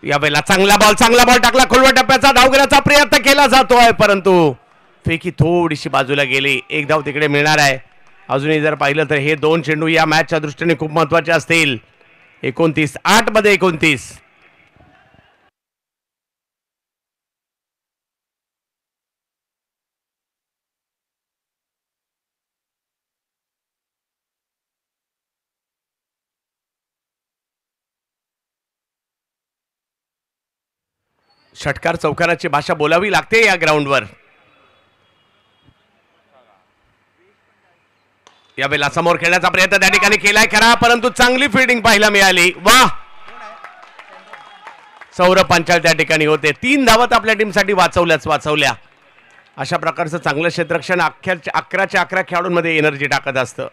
Speaker 2: यावेळेला चांगला बॉल टाकला खोलवर टप्प्याचा. धाव घेण्याचा प्रयत्न केला जातोय परंतु फेकी थोडीशी बाजूला गेली. एक धाव तिकडे मिळणार आहे. अजूनही जर पाहिलं तर हे 2 चेंडू या मॅचच्या दृष्टीने खूप महत्वाचे असतील. 29-8 मध्ये 29. षटकार चौकाराची भाषा बोलावी लागते या ग्राउंडवर. यावेळेला समोर खेळण्याचा प्रयत्न त्या ठिकाणी केलाय खरा परंतु चांगली फिल्डिंग पाहायला मिळाली. वा, सौरभ पांचाळ त्या ठिकाणी होते. 3 धावत आपल्या टीमसाठी वाचवल्या. अशा प्रकारचं चांगलं क्षेत्ररक्षण 11च्या 11 खेळाडूंमध्ये एनर्जी टाकत असतं.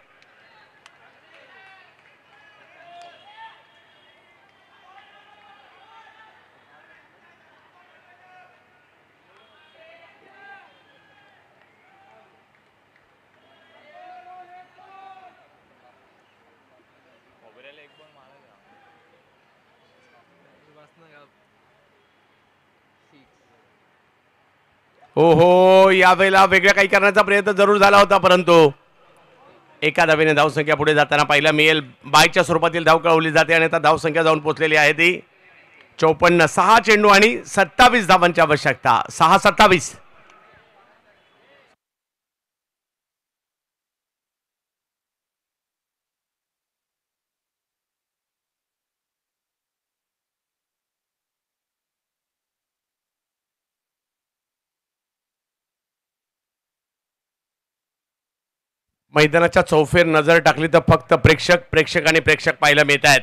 Speaker 2: हो, यावेळेला वेगळ्या काही करण्याचा प्रयत्न जरूर झाला होता परंतु एका धावेने धावसंख्या पुढे जाताना पाहायला मिळेल. बायच्या स्वरूपातील धाव कळवली जाते आणि आता धावसंख्या जाऊन पोहोचलेली आहे ती 54. 6 चेंडू आणि 27 धावांची आवश्यकता. 6-27. मैदानाच्या चौफेर नजर टाकली तर फक्त प्रेक्षक आणि प्रेक्षक पाहायला मिळत आहेत.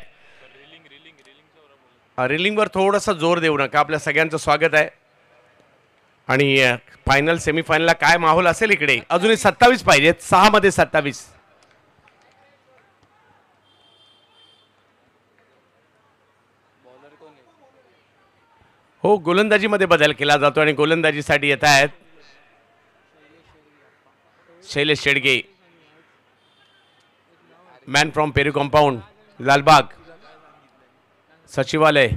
Speaker 2: रिलिंगवर थोडासा जोर देऊ नका. आपल्या सगळ्यांचं स्वागत आहे. आणि फायनल सेमीफायनलला काय माहोल असेल इकडे. अजूनही 27 पाहिजेत. 6 मध्ये 27. हो, गोलंदाजीमध्ये बदल केला जातो आणि गोलंदाजीसाठी येत आहेत Shailesh Shedge, man from Peru compound, Lalbaug सचिवालय.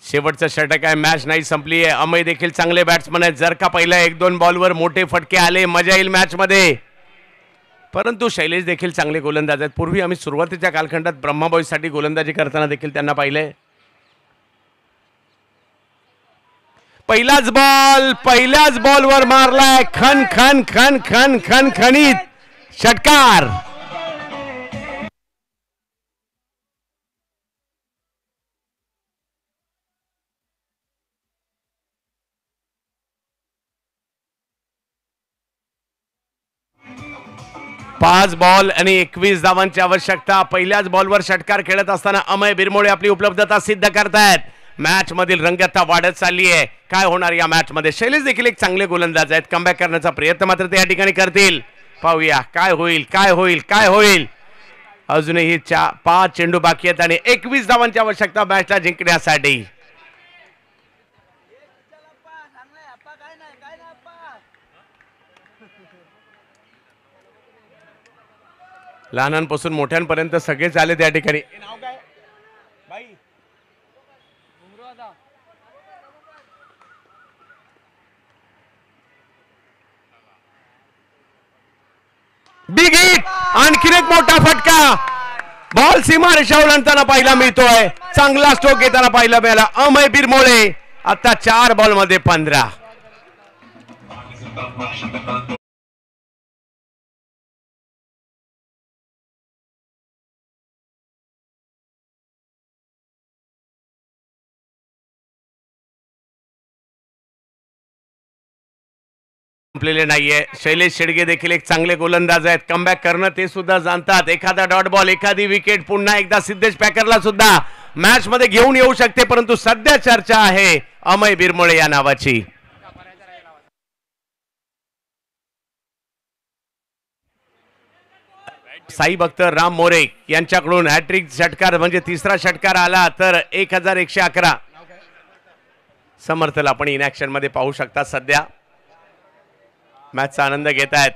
Speaker 2: शेवटचं षटक आहे. मॅच नाही संपली आहे. अमय देखील चांगले बॅट्समन आहेत. जर का पहिल्या 1-2 बॉलवर मोठे फटके आले मजा येईल मॅच मध्ये. परंतु शैलेश देखील चांगले गोलंदाज आहेत. पूर्वी आम्ही सुरुवातीच्या कालखंडात ब्रह्मा साठी गोलंदाजी करताना देखील त्यांना पाहिलंय. पहिल्याच बॉलवर मारलाय खणखणीत षटकार. पाच बॉल आणि 21 धावांची आवश्यकता. पहिल्याच बॉलवर षटकार खेळत असताना अमय बिरमोळे आपली उपलब्धता सिद्ध करतायत. मॅच मधील रंगतता वाढत चालली आहे. काय होणार या मॅच मध्ये. शैलेश देखील एक चांगले गोलंदाज आहेत. कमबॅक करण्याचा प्रयत्न मात्र ते या ठिकाणी करतील. पाहूया काय होईल. अजूनही 5 चेंडू बाकी आहेत आणि 21 धावांची आवश्यकता मॅचला जिंकण्यासाठी. लहानांपासून मोठ्यांपर्यंत सगळेच आले त्या ठिकाणी. Big hit. आणखीन एक मोठा फटका. बॉल सीमा रेषा ओलांडताना पाहायला मिळतोय. चांगला स्ट्रोक येताना पाहायला मिळाला अमय बिरमोळे. आता 4 बॉल मध्ये 15. संपलेले नाहीये. शैलेश शेडगे देखील एक चांगले गोलंदाज आहेत. कमबॅक करणं ते सुद्धा जाणतात. एखादा डॉट बॉल, एखादी विकेट पुन्हा एकदा सिद्धेश पॅकरला सुद्धा मॅच मध्ये घेऊन येऊ शकते. परंतु सध्या चर्चा आहे अमय बिरमोळे या नावाची. साई भक्त राम मोरे यांच्याकडून हॅट्रिक षटकार म्हणजे तिसरा षटकार आला तर 1111. समर्थला आपण इन ऍक्शन मध्ये पाहू शकता. सध्या मॅचचा आनंद घेत आहेत.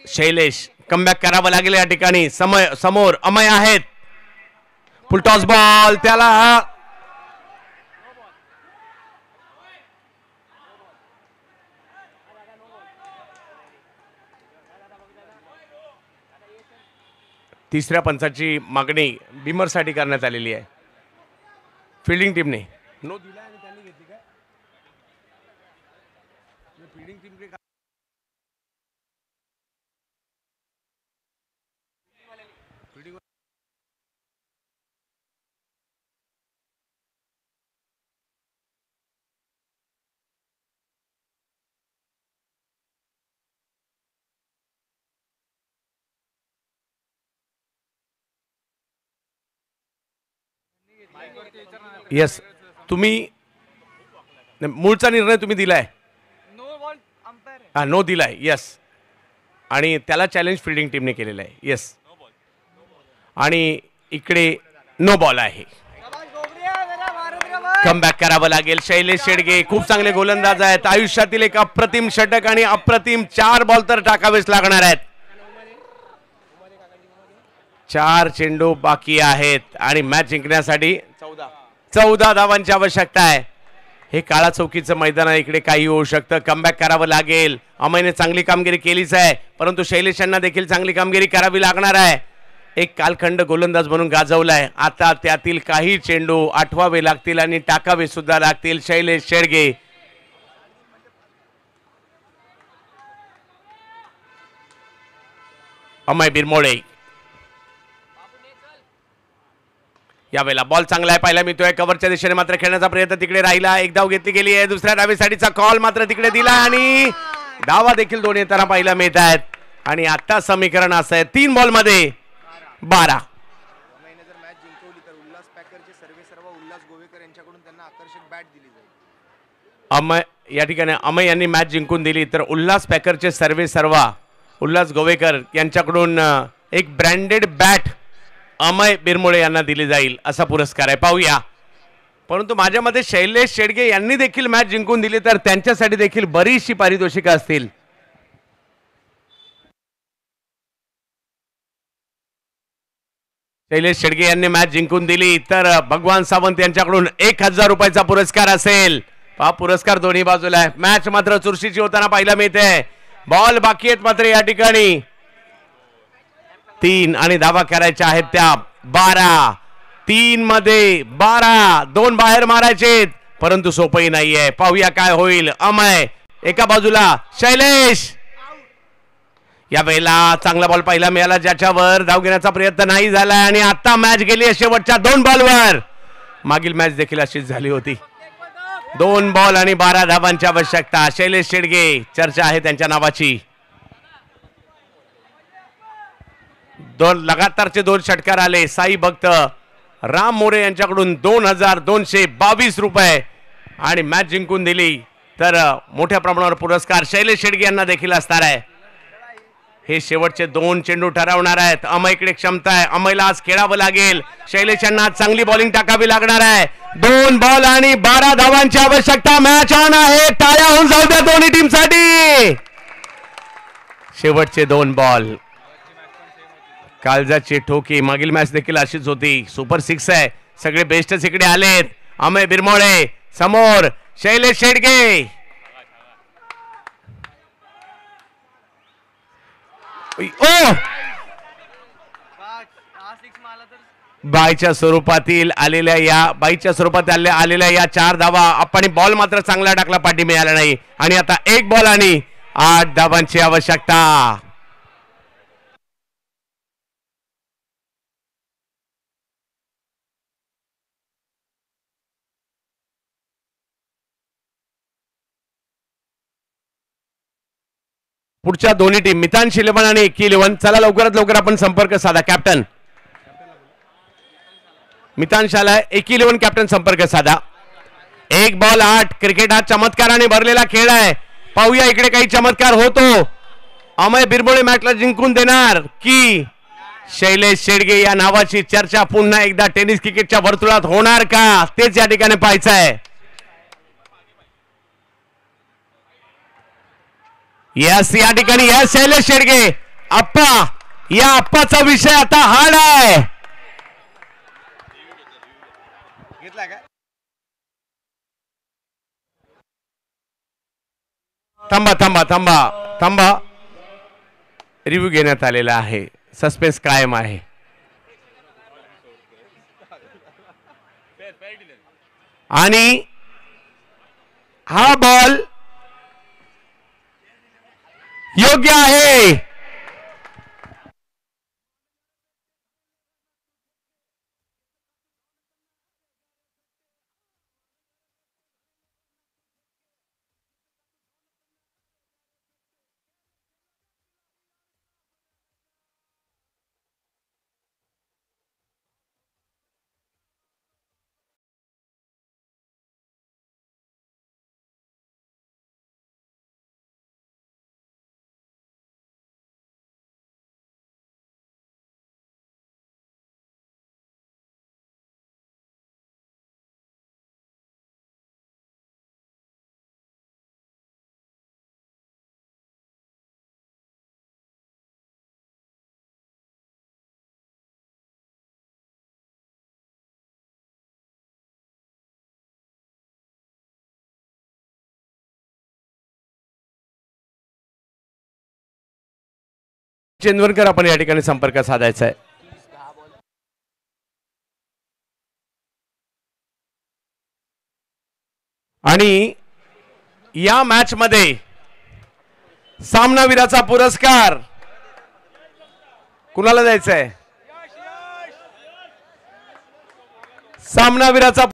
Speaker 2: शैलेश कमबॅक करावं लागेल या ठिकाणी. समोर अमय आहेत. फुलटॉस बॉल त्याला तिसऱ्या पंचाची मागणी बिमरसाठी करण्यात आलेली आहे. फिल्डिंग टीमने नो दिला आणि त्यांनी घेतली काय फिल्डिंग टीम येस तुम्ही मूळचा निर्णय तुम्ही दिलाय. हा नो दिलाय. येस आणि त्याला चॅलेंज फिल्डिंग टीमने केलेलं आहे. येस आणि इकडे नो बॉल आहे. कमबॅक करावं लागेल. शैलेश शेडगे खूप चांगले गोलंदाज आहेत. आयुष्यातील एक अप्रतिम षटक आणि अप्रतिम 4 बॉल तर टाकावेच लागणार आहेत. 4 चेंडू बाकी आहेत आणि मॅच जिंकण्यासाठी 14 धावांची आवश्यकता आहे. हे काळा चौकीचं मैदान आहे. इकडे काही होऊ शकतं. कमबॅक करावं लागेल. अमयने चांगली कामगिरी केलीच आहे परंतु शैलेश यांना देखील चांगली कामगिरी करावी लागणार आहे. एक कालखंड गोलंदाज म्हणून गाजवलाय. आता त्यातील काही चेंडू आठवावे लागतील आणि टाकावे सुद्धा लागतील. शैलेश शेडगे अमय बिरमोळे यावेळेला बॉल चांगला आहे. पाहायला मिळतोय कव्हरच्या दिशेने मात्र खेळण्याचा प्रयत्न तिकडे राहिला. एक धाव घेतली गेली आहे. दुसऱ्या डावीसाठीचा कॉल मात्र तिकडे दिला आणि धावा देखील दोन येताना पाहायला मिळत आहेत. आणि आता समीकरण असं आहे 3 बॉल मध्ये 12. अमय या ठिकाणी अमय यांनी मॅच जिंकून दिली तर उल्हास पॅकरचे सर्वे सर्वा उल्हास गोवेकर यांच्याकडून एक ब्रँडेड बॅट अमय बिरमोळे यांना दिली जाईल असा पुरस्कार आहे. पाहूया. परंतु माझ्या मते शैलेश शेडगे यांनी देखील मॅच जिंकून दिली तर त्यांच्यासाठी देखील बरीचशी पारितोषिकं असतील. शैलेश शेडगे यांनी मॅच जिंकून दिली तर भगवान सावंत यांच्याकडून 1000 रुपयाचा पुरस्कार असेल. हा पुरस्कार दोन्ही बाजूला आहे. मॅच मात्र चुरशीची होताना पाहायला मिळते. बॉल बाकी आहेत मात्र या ठिकाणी 3 आणि धावा करायच्या आहेत त्या 12. 3 मध्ये 12. 2 बाहेर मारायचे परंतु सोपही नाहीये. पाहूया काय होईल. अमय एका बाजूला शैलेश या वेळेला चांगला बॉल पाहिला मिळाला ज्याच्यावर धाव घेण्याचा प्रयत्न नाही झाला आणि आता मॅच गेली शेवटच्या 2 बॉलवर. मागील मॅच देखील अशीच झाली होती. 2 बॉल आणि 12 धावांची आवश्यकता. शैलेश शेडगे चर्चा आहे त्यांच्या नावाची. 2 लगातारचे 2 षटकार आले. साई भक्त राम मोरे यांच्याकडून 2222 रुपये आणि मॅच जिंकून दिली तर मोठ्या प्रमाणावर पुरस्कार शैलेश शेडगे यांना देखील असणार आहे. हे शेवटचे 2 चेंडू ठरवणार आहेत. अमयकडे क्षमता आहे. अमयला आज खेळावं लागेल. शैलेश यांना आज चांगली बॉलिंग टाकावी लागणार आहे. 2 बॉल आणि 12 धावांची आवश्यकता. मॅच ऑन आहे. टाळ्या होऊन जाऊ द्या दोन्ही टीमसाठी. शेवटचे 2 बॉल. काळजाची ठोकी. मागील मॅच देखील अशीच होती. सुपर 6 आहे. सगळे बेस्टच इकडे आलेत. अमय बिरमोळे समोर. शैलेश शेडगे बाईच्या स्वरूपातील आलेल्या या 4 धावा आपण बॉल मात्र चांगला टाकला. पाठी मिळाला नाही आणि आता 1 बॉल आणि 8 धावांची आवश्यकता. पुढच्या दोन्ही टीम मितांश 11 आणि एकी 11. चला लवकरात लवकर आपण संपर्क साधा. कॅप्टन मितांश आलाय. एकी 11 कॅप्टन संपर्क साधा. एक बॉल 8. क्रिकेट हा चमत्काराने भरलेला खेळ आहे. पाहूया इकडे काही चमत्कार होतो. अमय बिरबोळे मॅचला जिंकून देणार की शैलेश शेडगे या नावाची चर्चा पुन्हा एकदा टेनिस क्रिकेटच्या वर्तुळात होणार का, तेच या ठिकाणी पाहायचं आहे. यस, या ठिकाणी यस शैलेश शेडगे आप्पा, या आप्पाचा विषय आता हार्ड आहे. थांबा थांबा थांबा थांबा, रिव्ह्यू घेण्यात आलेला आहे. सस्पेन्स कायम आहे. आणि हा बॉल योग्य आहे. चेंदवरकर आपण या ठिकाणी संपर्क साधायचा आहे. आणि या मॅच मध्ये सामनावीराचा पुरस्कार कुणाला द्यायचा आहे? सामनावीराचा